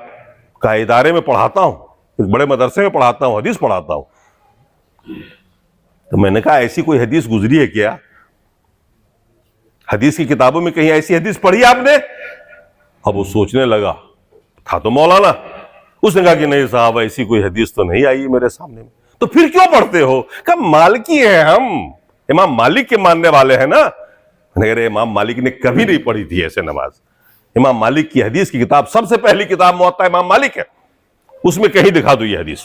کہا ادارے میں پڑھاتا ہوں، ایک بڑے مدرسے میں پڑھاتا ہوں، حدیث پڑھاتا ہوں۔ تو میں نے کہا ایسی کوئی حدیث گزری ہے کیا؟ حدیث کی کتابوں میں کہیں ایسی حدیث پڑھی آپ نے؟ اب وہ سوچنے لگا، تھا تو مولانا۔ اس نے کہا کہ نہیں صاحب ایسی کوئی حدیث تو نہیں آئی میرے سامنے میں۔ تو پھر کیوں پڑھتے ہو؟ کہ مالکی ہیں ہم، امام مالک کے ماننے والے ہیں نا۔ میں نے کہا امام مالک نے کبھی نہیں پڑھی تھی ایسے نماز۔ امام مالک کی حدیث کی کتاب سب سے پہلی کتاب موطا امام مالک ہے، اس میں کہیں دکھا دو یہ حدیث۔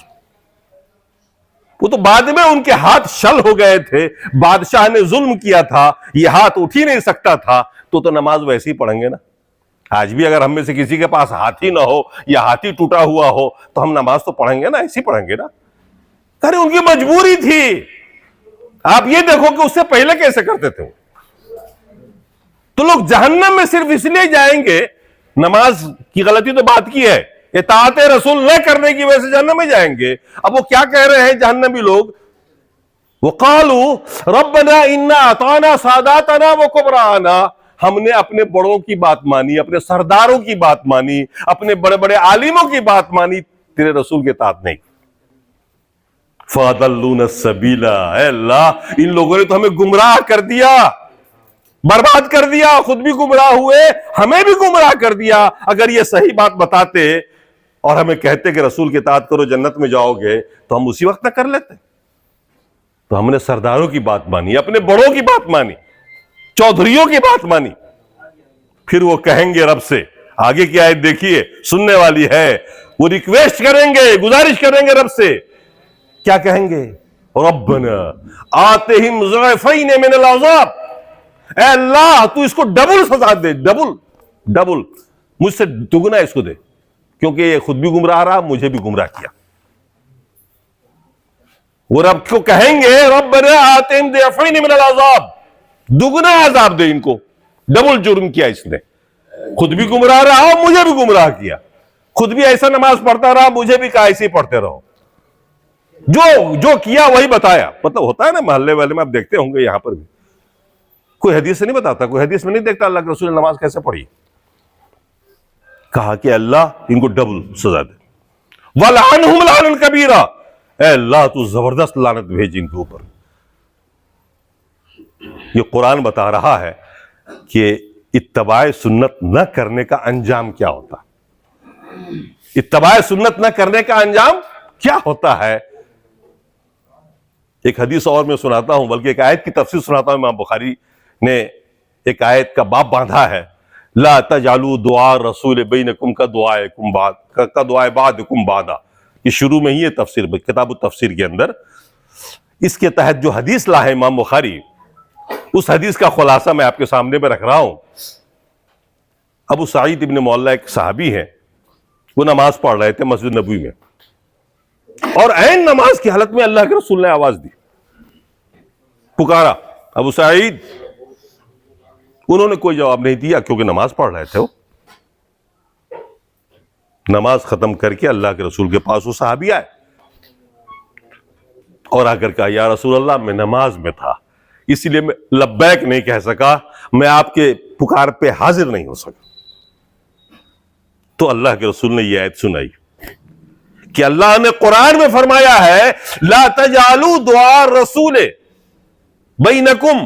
وہ تو بعد میں ان کے ہاتھ شل ہو گئے تھے، بادشاہ نے ظلم کیا تھا، یہ ہاتھ اٹھ ہی نہیں سکتا تھا، تو نماز ویسے ہی پڑھیں گے نا۔ آج بھی اگر ہم میں سے کسی کے پاس ہاتھی نہ ہو یا ہاتھی ٹوٹا ہوا ہو تو ہم نماز تو پڑھیں گے نا، ایسے ہی پڑھیں گے نا۔ ارے ان کی مجبوری تھی۔ آپ یہ دیکھو کہ اس سے پہلے کیسے کرتے تھے۔ تو لوگ جہنم میں صرف اس لیے جائیں گے، نماز کی غلطی تو بات کی ہے، اطاعت رسول نہ کرنے کی وجہ سے جہنم میں جائیں گے۔ اب وہ کیا کہہ رہے ہیں جہنمی لوگ؟ وَقَالُوا رَبَّنَا إِنَّا أَطَعْنَا سَادَاتَنَا وَكُبْرَانَا، ہم نے اپنے بڑوں کی بات مانی، اپنے سرداروں کی بات مانی، اپنے بڑے بڑے عالموں کی بات مانی، تیرے رسول کے اطاعت نہیں۔ فَأَضَلُّونَ السَّبِيلَ، اے اللہ ان لوگوں نے تو ہمیں گمراہ کر دیا، برباد کر دیا، خود بھی گمراہ ہوئے، ہمیں بھی گمراہ کر دیا۔ اگر یہ صحیح بات بتاتے اور ہمیں کہتے کہ رسول کی اطاعت کرو جنت میں جاؤ گے تو ہم اسی وقت نہ کر لیتے۔ تو ہم نے سرداروں کی بات مانی، اپنے بڑوں کی بات مانی، چودھریوں کی بات مانی۔ پھر وہ کہیں گے رب سے، آگے کی آیت دیکھیے سننے والی ہے، وہ ریکویسٹ کریں گے، گزارش کریں گے رب سے، کیا کہیں گے؟ ربنا آتہم ضعفین من العذاب، اے اللہ تو اس کو ڈبل سزا دے، ڈبل مجھ سے دگنا اس کو دے، کیونکہ یہ خود بھی گمراہ رہا، مجھے بھی گمراہ کیا۔ وہ رب کو کہیں گے ربنا آتہم ضعفین من العذاب، دگنا عذاب دے ان کو، ڈبل جرم کیا اس نے، خود بھی گمراہ رہا اور مجھے بھی گمراہ کیا، خود بھی ایسا نماز پڑھتا رہا، مجھے بھی کہا ایسے ہی پڑھتے رہو، جو کیا وہی بتایا۔ مطلب ہوتا ہے نا محلے والے میں، آپ دیکھتے ہوں گے یہاں پر بھی کوئی حدیث سے نہیں بتاتا، کوئی حدیث میں نہیں دیکھتا اللہ کے رسول نے نماز کیسے پڑھی۔ کہا کہ اللہ ان کو ڈبل سزا دے، وَلْعَنْهُمْ لَعْنًا كَبِيرًا، اے اللہ تو زبردست لعنت بھیج ان کے اوپر۔ یہ قرآن بتا رہا ہے کہ اتباع سنت نہ کرنے کا انجام کیا ہوتا ہے، اتباع سنت نہ کرنے کا انجام کیا ہوتا ہے۔ ایک حدیث اور میں سناتا ہوں، بلکہ ایک آیت کی تفسیر سناتا ہوں۔ امام بخاری نے ایک آیت کا باب باندھا ہے، لا تجعلوا دعاء الرسول بینکم کا دعائے بعدکم بعدا، یہ شروع میں ہی ہے تفسیر، کتاب التفسیر کے اندر۔ اس کے تحت جو حدیث لا ہے امام بخاری، اس حدیث کا خلاصہ میں آپ کے سامنے میں رکھ رہا ہوں۔ ابو سعید ابن معلہ ایک صحابی ہیں، وہ نماز پڑھ رہے تھے مسجد نبوی میں، اور عین نماز کی حالت میں اللہ کے رسول نے آواز دی، پکارا ابو سعید، انہوں نے کوئی جواب نہیں دیا کیونکہ نماز پڑھ رہے تھے۔ وہ نماز ختم کر کے اللہ کے رسول کے پاس وہ صحابی آئے اور آ کر کہا یا رسول اللہ میں نماز میں تھا، اسی لیے میں لبیک نہیں کہہ سکا، میں آپ کے پکار پہ حاضر نہیں ہو سکا۔ تو اللہ کے رسول نے یہ آیت سنائی کہ اللہ نے قرآن میں فرمایا ہے لا تجعلوا دعاء الرسول بینکم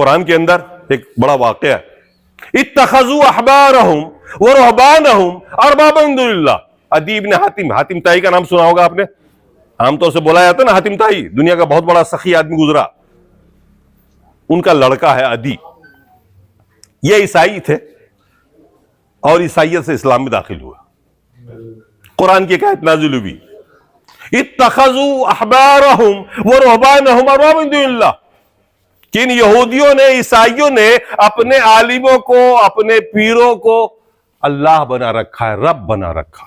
قرآن کے اندر ایک بڑا واقعہ ہے، اتخذوا احبارہم ورہبانہم اربابا من دون اللہ۔ عدی ابن حاتم، حاتم تائی کا نام سنا ہوگا آپ نے، عام طور سے بولا جاتا ہے نا حاتم تائی، دنیا کا بہت بڑا سخی آدمی گزرا، ان کا لڑکا ہے عدی۔ یہ عیسائی تھے اور عیسائیت سے اسلام میں داخل ہوئے۔ قرآن کی ایک آیت نازل ہوئی، اتخذوا احبارہم ورہبانہم اربابا من دون اللہ، کہ ان یہودیوں نے، عیسائیوں نے اپنے عالموں کو، اپنے پیروں کو اللہ بنا رکھا ہے، رب بنا رکھا۔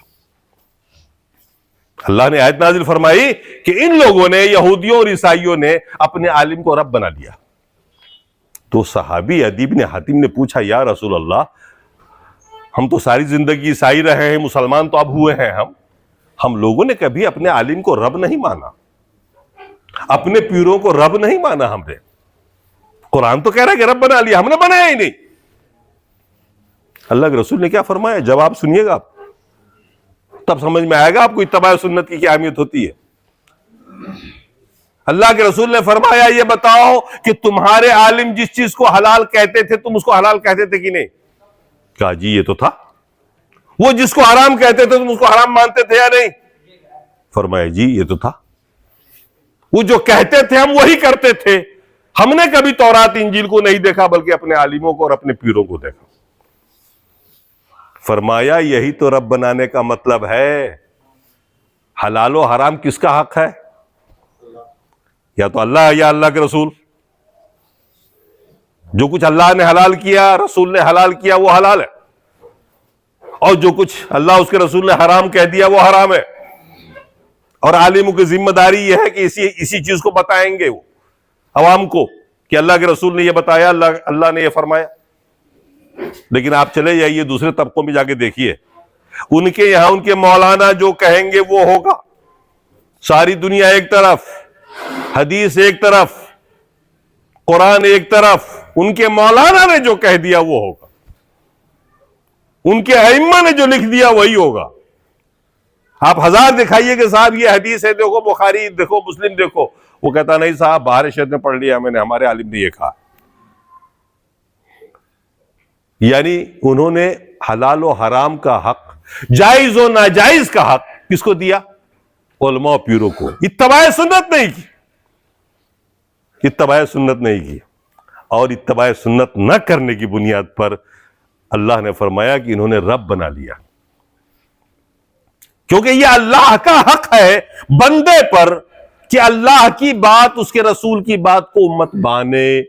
اللہ نے آیت نازل فرمائی کہ ان لوگوں نے، یہودیوں اور عیسائیوں نے اپنے عالم کو رب بنا لیا۔ تو صحابی عدی بن حاتم نے پوچھا، یا رسول اللہ، ہم تو ساری زندگی عیسائی رہے ہیں، مسلمان تو اب ہوئے ہیں، ہم لوگوں نے کبھی اپنے عالم کو رب نہیں مانا، اپنے پیروں کو رب نہیں مانا ہم نے۔ قرآن تو کہہ رہا ہے کہ رب بنا لیا، ہم نے بنایا ہی نہیں۔ اللہ کے رسول نے کیا فرمایا، جواب سنیے گا آپ، تب سمجھ میں آئے گا آپ کو اتباع سنت کی کیا اہمیت ہوتی ہے۔ اللہ کے رسول نے فرمایا، یہ بتاؤ کہ تمہارے عالم جس چیز کو حلال کہتے تھے تم اس کو حلال کہتے تھے کہ نہیں؟ کہا جی یہ تو تھا۔ وہ جس کو حرام کہتے تھے تم اس کو حرام مانتے تھے یا نہیں؟ فرمایا جی یہ تو تھا۔ وہ جو کہتے تھے ہم وہی کرتے تھے، ہم نے کبھی تورات انجیل کو نہیں دیکھا بلکہ اپنے عالموں کو اور اپنے پیروں کو دیکھا۔ فرمایا یہی تو رب بنانے کا مطلب ہے۔ حلال و حرام کس کا حق ہے؟ یا تو اللہ یا اللہ کے رسول۔ جو کچھ اللہ نے حلال کیا، رسول نے حلال کیا، وہ حلال ہے، اور جو کچھ اللہ اس کے رسول نے حرام کہہ دیا وہ حرام ہے۔ اور عالموں کی ذمہ داری یہ ہے کہ اسی چیز کو بتائیں گے وہ عوام کو کہ اللہ کے رسول نے یہ بتایا، اللہ نے یہ فرمایا۔ لیکن آپ چلے جائیے دوسرے طبقوں میں جا کے دیکھیے، ان کے یہاں ان کے مولانا جو کہیں گے وہ ہوگا۔ ساری دنیا ایک طرف، حدیث ایک طرف، قرآن ایک طرف، ان کے مولانا نے جو کہہ دیا وہ ہوگا، ان کے ائمہ نے جو لکھ دیا وہی ہوگا۔ آپ ہزار دکھائیے کہ صاحب یہ حدیث ہے، دیکھو بخاری دیکھو، مسلم دیکھو، وہ کہتا نہیں صاحب باہر شہر میں پڑھ لیا میں نے، ہمارے عالم نے یہ کہا۔ یعنی انہوں نے حلال و حرام کا حق، جائز و ناجائز کا حق کس کو دیا؟ علماء و پیروں کو۔ اتباع سنت نہیں کی، اتباع سنت نہیں کی۔ اور اتباع سنت نہ کرنے کی بنیاد پر اللہ نے فرمایا کہ انہوں نے رب بنا لیا، کیونکہ یہ اللہ کا حق ہے بندے پر کہ اللہ کی بات، اس کے رسول کی بات کو امت مانے،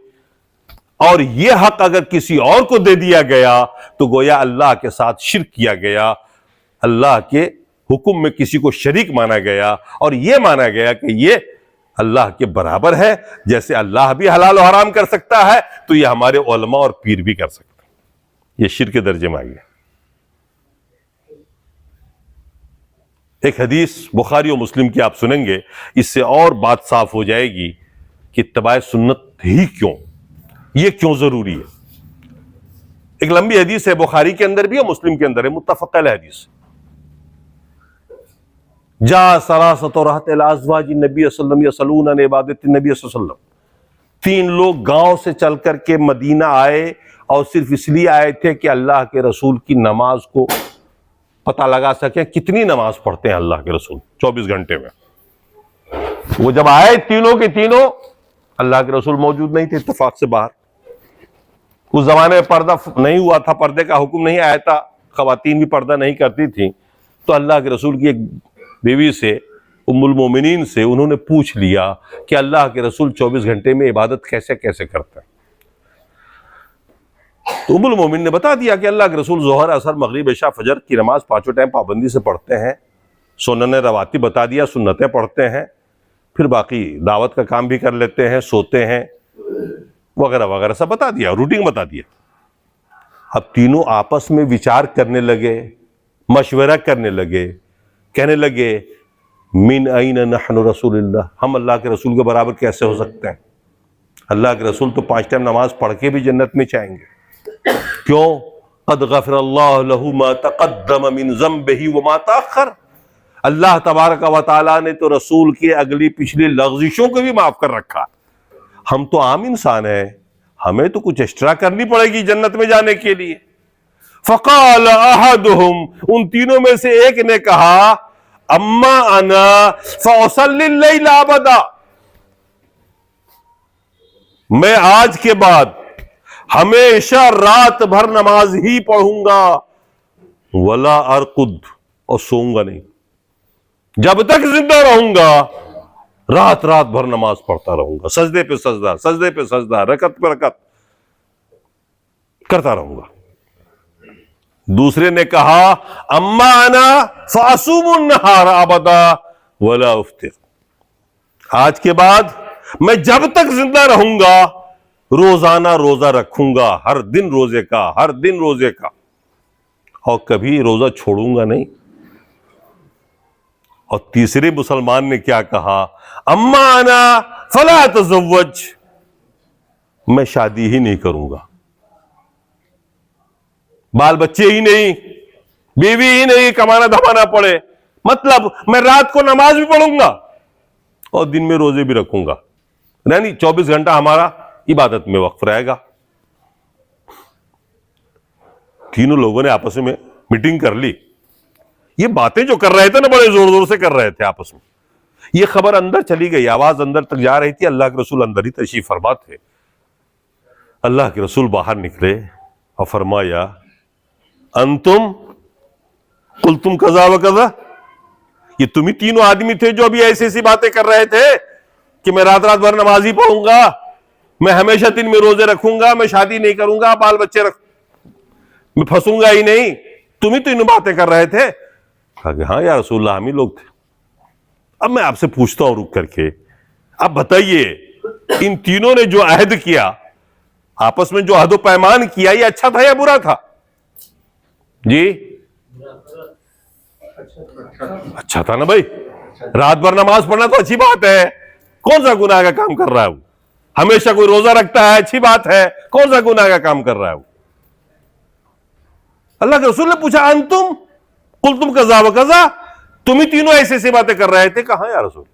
اور یہ حق اگر کسی اور کو دے دیا گیا تو گویا اللہ کے ساتھ شرک کیا گیا، اللہ کے حکم میں کسی کو شریک مانا گیا، اور یہ مانا گیا کہ یہ اللہ کے برابر ہے۔ جیسے اللہ بھی حلال و حرام کر سکتا ہے تو یہ ہمارے علماء اور پیر بھی کر سکتے ہیں۔ یہ شرک کے درجے میں آ گیا۔ ایک حدیث بخاری و مسلم کی آپ سنیں گے، اس سے اور بات صاف ہو جائے گی کہ اتباع سنت ہی کیوں، یہ کیوں ضروری ہے۔ ایک لمبی حدیث ہے، بخاری کے اندر بھی ہے، مسلم کے اندر ہے، متفق علیہ حدیث۔ جاء ثلاثۃ رہط الی ازواج النبی صلی اللہ علیہ وسلم یصلون عن عبادت النبی صلی اللہ علیہ وسلم۔ 3 لوگ گاؤں سے چل کر کے مدینہ آئے، اور صرف اس لیے آئے تھے کہ اللہ کے رسول کی نماز کو پتہ لگا سکیں کتنی نماز پڑھتے ہیں اللہ کے رسول 24 گھنٹے میں۔ وہ جب آئے تینوں کے تینوں، اللہ کے رسول موجود نہیں تھے، اتفاق سے باہر۔ اس زمانے میں پردہ نہیں ہوا تھا، پردے کا حکم نہیں آیا تھا، خواتین بھی پردہ نہیں کرتی تھیں۔ تو اللہ کے رسول کی ایک بیوی سے، ام المومنین سے، انہوں نے پوچھ لیا کہ اللہ کے رسول 24 گھنٹے میں عبادت کیسے کیسے کرتے ہیں؟ تو ام المومن نے بتا دیا کہ اللہ کے رسول ظہر، عصر، مغرب، عشاء، فجر کی نماز 5 ٹائم پابندی سے پڑھتے ہیں، سنن رواتب بتا دیا، سنتیں پڑھتے ہیں، پھر باقی دعوت کا کام بھی کر لیتے ہیں، سوتے ہیں وغیرہ وغیرہ، سب بتا دیا، روٹین بتا دیا۔ اب تینوں آپس میں وچار کرنے لگے، مشورہ کرنے لگے، کہنے لگے من این نحن رسول اللہ، ہم اللہ کے رسول کے برابر کیسے ہو سکتے ہیں؟ اللہ کے رسول تو 5 ٹائم نماز پڑھ کے بھی جنت میں جائیں گے۔ کیوں؟ قد غفر اللہ لہ ما تقدم من ذنبہ وما تاخر، اللہ تبارک و تعالیٰ نے تو رسول کی اگلی پچھلی لغزشوں کو بھی معاف کر رکھا۔ ہم تو عام انسان ہیں، ہمیں تو کچھ ایکسٹرا کرنی پڑے گی جنت میں جانے کے لیے. فقال احدهم، ان تینوں میں سے ایک نے کہا اما انا فاصلی اللیل ابدا، میں آج کے بعد ہمیشہ رات بھر نماز ہی پڑھوں گا. ولا ارقد، اور سوؤں گا نہیں، جب تک زندہ رہوں گا رات رات بھر نماز پڑھتا رہوں گا، سجدے پہ سجدہ، سجدے پہ سجدہ، رکعت پہ رکعت کرتا رہوں گا. دوسرے نے کہا اما انا فاصوم النہار ابدا ولا افطر، آج کے بعد میں جب تک زندہ رہوں گا روزانہ روزہ رکھوں گا، ہر دن روزے کا، ہر دن روزے کا، اور کبھی روزہ چھوڑوں گا نہیں. اور تیسرے مسلمان نے کیا کہا اما انا فلا اتزوج، میں شادی ہی نہیں کروں گا، بال بچے ہی نہیں، بیوی ہی نہیں، کمانا دھمانا پڑے، مطلب میں رات کو نماز بھی پڑھوں گا اور دن میں روزے بھی رکھوں گا، یعنی 24 گھنٹہ ہمارا عبادت میں وقف رہے گا. تینوں لوگوں نے آپس میں میٹنگ کر لی. یہ باتیں جو کر رہے تھے نا بڑے زور زور سے کر رہے تھے آپس میں، یہ خبر اندر چلی گئی، آواز اندر تک جا رہی تھی. اللہ کے رسول اندر ہی تشریف فرما تھے. اللہ کے رسول باہر نکلے اور فرمایا انتم قلتم کذا و کذا، یہ تم ہی تینوں آدمی تھے جو ابھی ایسی ایسی باتیں کر رہے تھے کہ میں رات رات بھر نماز ہی پڑھوں گا، میں ہمیشہ دن میں روزے رکھوں گا، میں شادی نہیں کروں گا، بال بچے میں پھنسوں گا ہی نہیں، تم ہی تینوں باتیں کر رہے تھے. کہا کہ ہاں یا رسول اللہ ہم ہی لوگ تھے. اب میں آپ سے پوچھتا ہوں رک کر کے، اب بتائیے ان تینوں نے جو عہد کیا، آپس میں جو عہد و پیمان کیا، یہ اچھا تھا یا برا تھا؟ جی اچھا تھا نا بھائی، رات بھر نماز پڑھنا تو اچھی بات ہے، کون سا گناہ کا کام کر رہا ہے وہ؟ ہمیشہ کوئی روزہ رکھتا ہے، اچھی بات ہے، کون سا گناہ کا کام کر رہا ہے وہ؟ اللہ کے رسول نے پوچھا انتم قلتم کذا و کذا، تم ہی تینوں ایسے ایسی باتیں کر رہے تھے. کہاں یا رسول؟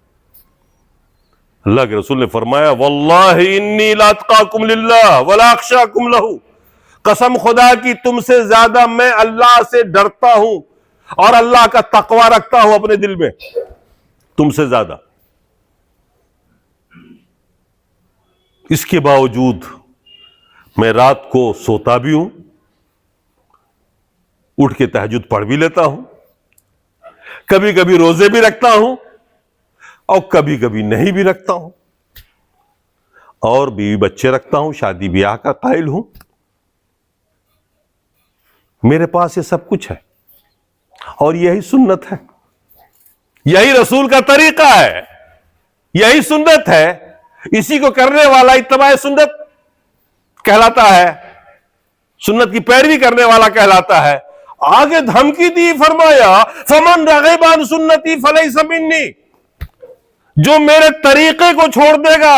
اللہ کے رسول نے فرمایا واللہ انی لاتقاکم للہ ولا اخشاکم لہ، قسم خدا کی تم سے زیادہ میں اللہ سے ڈرتا ہوں اور اللہ کا تقوی رکھتا ہوں اپنے دل میں تم سے زیادہ. اس کے باوجود میں رات کو سوتا بھی ہوں، اٹھ کے تہجد پڑھ بھی لیتا ہوں، کبھی کبھی روزے بھی رکھتا ہوں اور کبھی کبھی نہیں بھی رکھتا ہوں، اور بیوی بچے رکھتا ہوں، شادی بیاہ کا قائل ہوں. میرے پاس یہ سب کچھ ہے اور یہی سنت ہے، یہی رسول کا طریقہ ہے، یہی سنت ہے، اسی کو کرنے والا اتباع سنت کہلاتا ہے، سنت کی پیروی کرنے والا کہلاتا ہے. آگے دھمکی دی، فرمایا فمن رغب عن سنتی فلیس منی، جو میرے طریقے کو چھوڑ دے گا،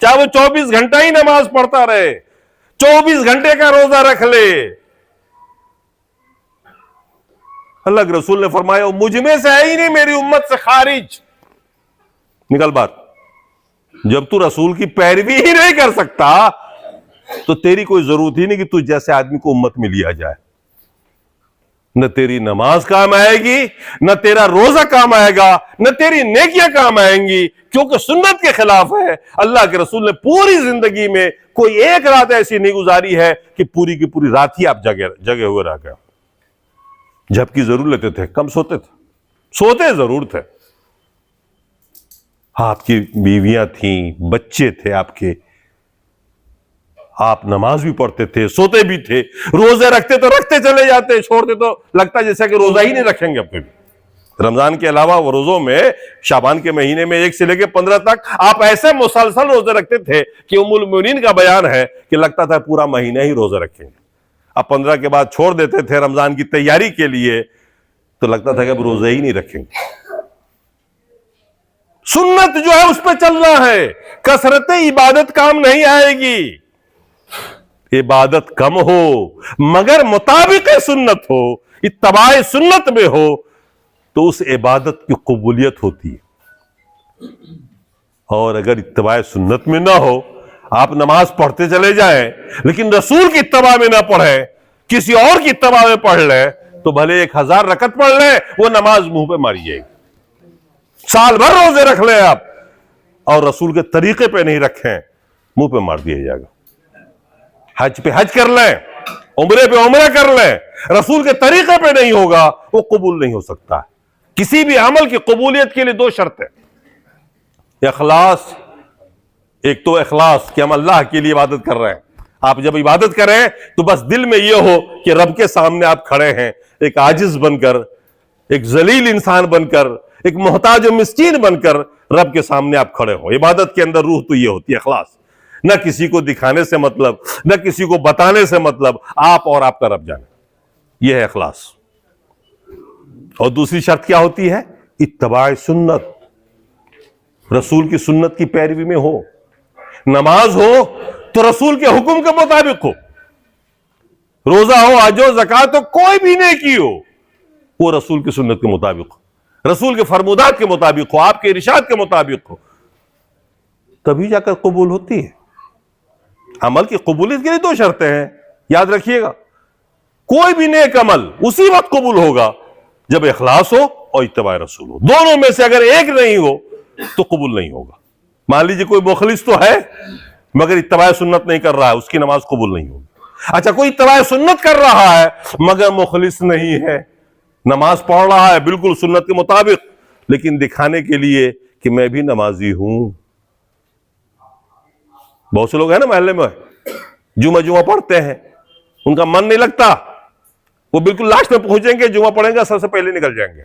چاہے وہ 24 گھنٹہ ہی نماز پڑھتا رہے، 24 گھنٹے کا روزہ رکھ لے، اللہ کے رسول نے فرمایا وہ مجھ میں سے ہے ہی نہیں، میری امت سے خارج. نکل بات. جب تو رسول کی پیروی ہی نہیں کر سکتا تو تیری کوئی ضرورت ہی نہیں کہ تو جیسے آدمی کو امت میں لیا جائے. نہ تیری نماز کام آئے گی، نہ تیرا روزہ کام آئے گا، نہ تیری نیکیاں کام آئیں گی، کیونکہ سنت کے خلاف ہے. اللہ کے رسول نے پوری زندگی میں کوئی ایک رات ایسی نہیں گزاری ہے کہ پوری کی پوری رات ہی آپ جگے ہوئے رہ گئے. جبکہ ضرور لیتے تھے، کم سوتے تھے، سوتے ضرور تھے. آپ کی بیویاں تھیں، بچے تھے آپ کے، آپ نماز بھی پڑھتے تھے، سوتے بھی تھے، روزے رکھتے تو رکھتے چلے جاتے، چھوڑتے تو لگتا جیسا کہ روزہ ہی نہیں رکھیں گے اپنے بھی. رمضان کے علاوہ وہ روزوں میں شعبان کے مہینے میں 1 سے لے کے 15 تک آپ ایسے مسلسل روزے رکھتے تھے کہ ام المؤمنین کا بیان ہے کہ لگتا تھا پورا مہینہ ہی روزہ رکھیں گے. اب 15 کے بعد چھوڑ دیتے تھے رمضان کی تیاری کے لیے تو لگتا تھا کہ اب روزے ہی نہیں رکھیں گے. سنت جو ہے اس پہ چلنا ہے، کثرت عبادت کام نہیں آئے گی. عبادت کم ہو مگر مطابق سنت ہو، اتباع سنت میں ہو تو اس عبادت کی قبولیت ہوتی ہے. اور اگر اتباع سنت میں نہ ہو، آپ نماز پڑھتے چلے جائیں لیکن رسول کی اتباع میں نہ پڑھیں، کسی اور کی اتباع میں پڑھ لیں، تو بھلے 1000 رکعت پڑھ لیں، وہ نماز منہ پہ ماری جائے گی۔ سال بھر روزے رکھ لیں آپ اور رسول کے طریقے پہ نہیں رکھیں، منہ پہ مار دیا جائے گا۔ حج پہ حج کر لیں، عمرے پہ عمرہ کر لیں، رسول کے طریقے پہ نہیں ہوگا، وہ قبول نہیں ہو سکتا۔ کسی بھی عمل کی قبولیت کے لیے 2 شرطیں، اخلاص، ایک تو اخلاص کہ ہم اللہ کے لیے عبادت کر رہے ہیں۔ آپ جب عبادت کریں تو بس دل میں یہ ہو کہ رب کے سامنے آپ کھڑے ہیں، ایک عاجز بن کر، ایک ذلیل انسان بن کر، ایک محتاج و مسکین بن کر رب کے سامنے آپ کھڑے ہو۔ عبادت کے اندر روح تو یہ ہوتی ہے اخلاص، نہ کسی کو دکھانے سے مطلب، نہ کسی کو بتانے سے مطلب، آپ اور آپ کا رب جانے، یہ ہے اخلاص۔ اور دوسری شرط کیا ہوتی ہے؟ اتباع سنت، رسول کی سنت کی پیروی میں ہو۔ نماز ہو تو رسول کے حکم کے مطابق ہو، روزہ ہو، حج ہو، زکات ہو، کوئی بھی نیکی ہو، وہ رسول کی سنت کے مطابق ہو، رسول کے فرمودات کے مطابق ہو، آپ کے ارشاد کے مطابق ہو، تبھی جا کر قبول ہوتی ہے۔ عمل کی قبولیت کے لیے 2 شرطیں ہیں، یاد رکھیے گا۔ کوئی بھی نیک عمل اسی وقت قبول ہوگا جب اخلاص ہو اور اتباع رسول ہو، دونوں میں سے اگر ایک نہیں ہو تو قبول نہیں ہوگا۔ مان لیجیے کوئی مخلص تو ہے مگر اتباع سنت نہیں کر رہا ہے، اس کی نماز قبول نہیں ہوگی۔ اچھا، کوئی اتباع سنت کر رہا ہے مگر مخلص نہیں ہے، نماز پڑھ رہا ہے بالکل سنت کے مطابق لیکن دکھانے کے لیے کہ میں بھی نمازی ہوں۔ بہت سے لوگ ہیں نا محلے میں جمعہ پڑھتے ہیں، ان کا من نہیں لگتا، وہ بالکل لاسٹ میں پہنچیں گے، جمعہ پڑھیں گے سب سے پہلے نکل جائیں گے۔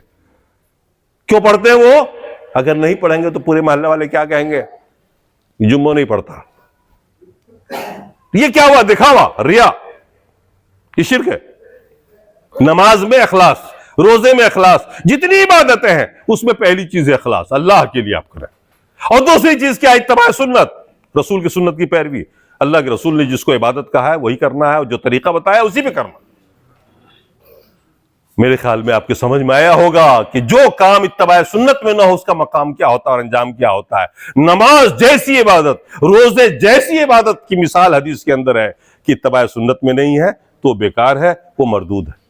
کیوں پڑھتے ہیں وہ؟ اگر نہیں پڑھیں گے تو پورے محلے والے کیا کہیں گے؟ جمعہ نہیں پڑھتا۔ یہ کیا ہوا؟ دکھاوا، ریا، یہ شرک ہے۔ نماز میں اخلاص، روزے میں اخلاص، جتنی عبادتیں ہیں اس میں پہلی چیز ہے اخلاص، اللہ کے لیے آپ کریں۔ اور دوسری چیز کیا؟ اتباع سنت، رسول کی سنت کی پیروی۔ اللہ کے رسول نے جس کو عبادت کہا ہے وہی کرنا ہے، اور جو طریقہ بتایا اسی پہ کرنا۔ میرے خیال میں آپ کے سمجھ میں آیا ہوگا کہ جو کام اتباع سنت میں نہ ہو اس کا مقام کیا ہوتا ہے اور انجام کیا ہوتا ہے۔ نماز جیسی عبادت، روزے جیسی عبادت کی مثال حدیث کے اندر ہے کہ اتباع سنت میں نہیں ہے تو بیکار ہے، وہ مردود ہے۔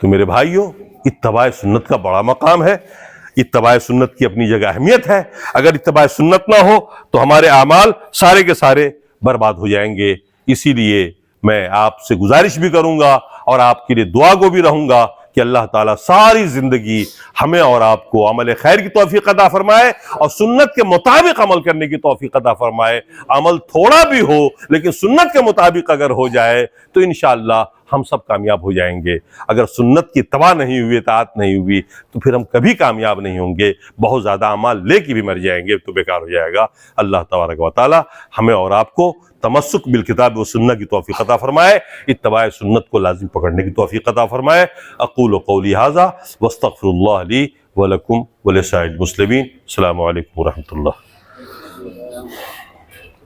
تو میرے بھائیوں، اتباع سنت کا بڑا مقام ہے، اتباع سنت کی اپنی جگہ اہمیت ہے۔ اگر اتباع سنت نہ ہو تو ہمارے اعمال سارے کے سارے برباد ہو جائیں گے۔ اسی لیے میں آپ سے گزارش بھی کروں گا اور آپ کے لیے دعا کو بھی رہوں گا کہ اللہ تعالیٰ ساری زندگی ہمیں اور آپ کو عمل خیر کی توفیق عطا فرمائے اور سنت کے مطابق عمل کرنے کی توفیق عطا فرمائے۔ عمل تھوڑا بھی ہو لیکن سنت کے مطابق اگر ہو جائے تو انشاءاللہ ہم سب کامیاب ہو جائیں گے۔ اگر سنت کی اتباع نہیں ہوئی، اطاعت نہیں ہوئی تو پھر ہم کبھی کامیاب نہیں ہوں گے، بہت زیادہ اعمال لے کے بھی مر جائیں گے تو بیکار ہو جائے گا۔ اللہ تبارک و تعالی ہمیں اور آپ کو تمسک بالکتاب و سنت کی توفیق عطا فرمائے، اتباع سنت کو لازم پکڑنے کی توفیق عطا فرمائے۔ اقول قولی ھذا واستغفر اللہ لی ولکم ولسائر المسلمین۔ السلام علیکم ورحمۃ اللہ۔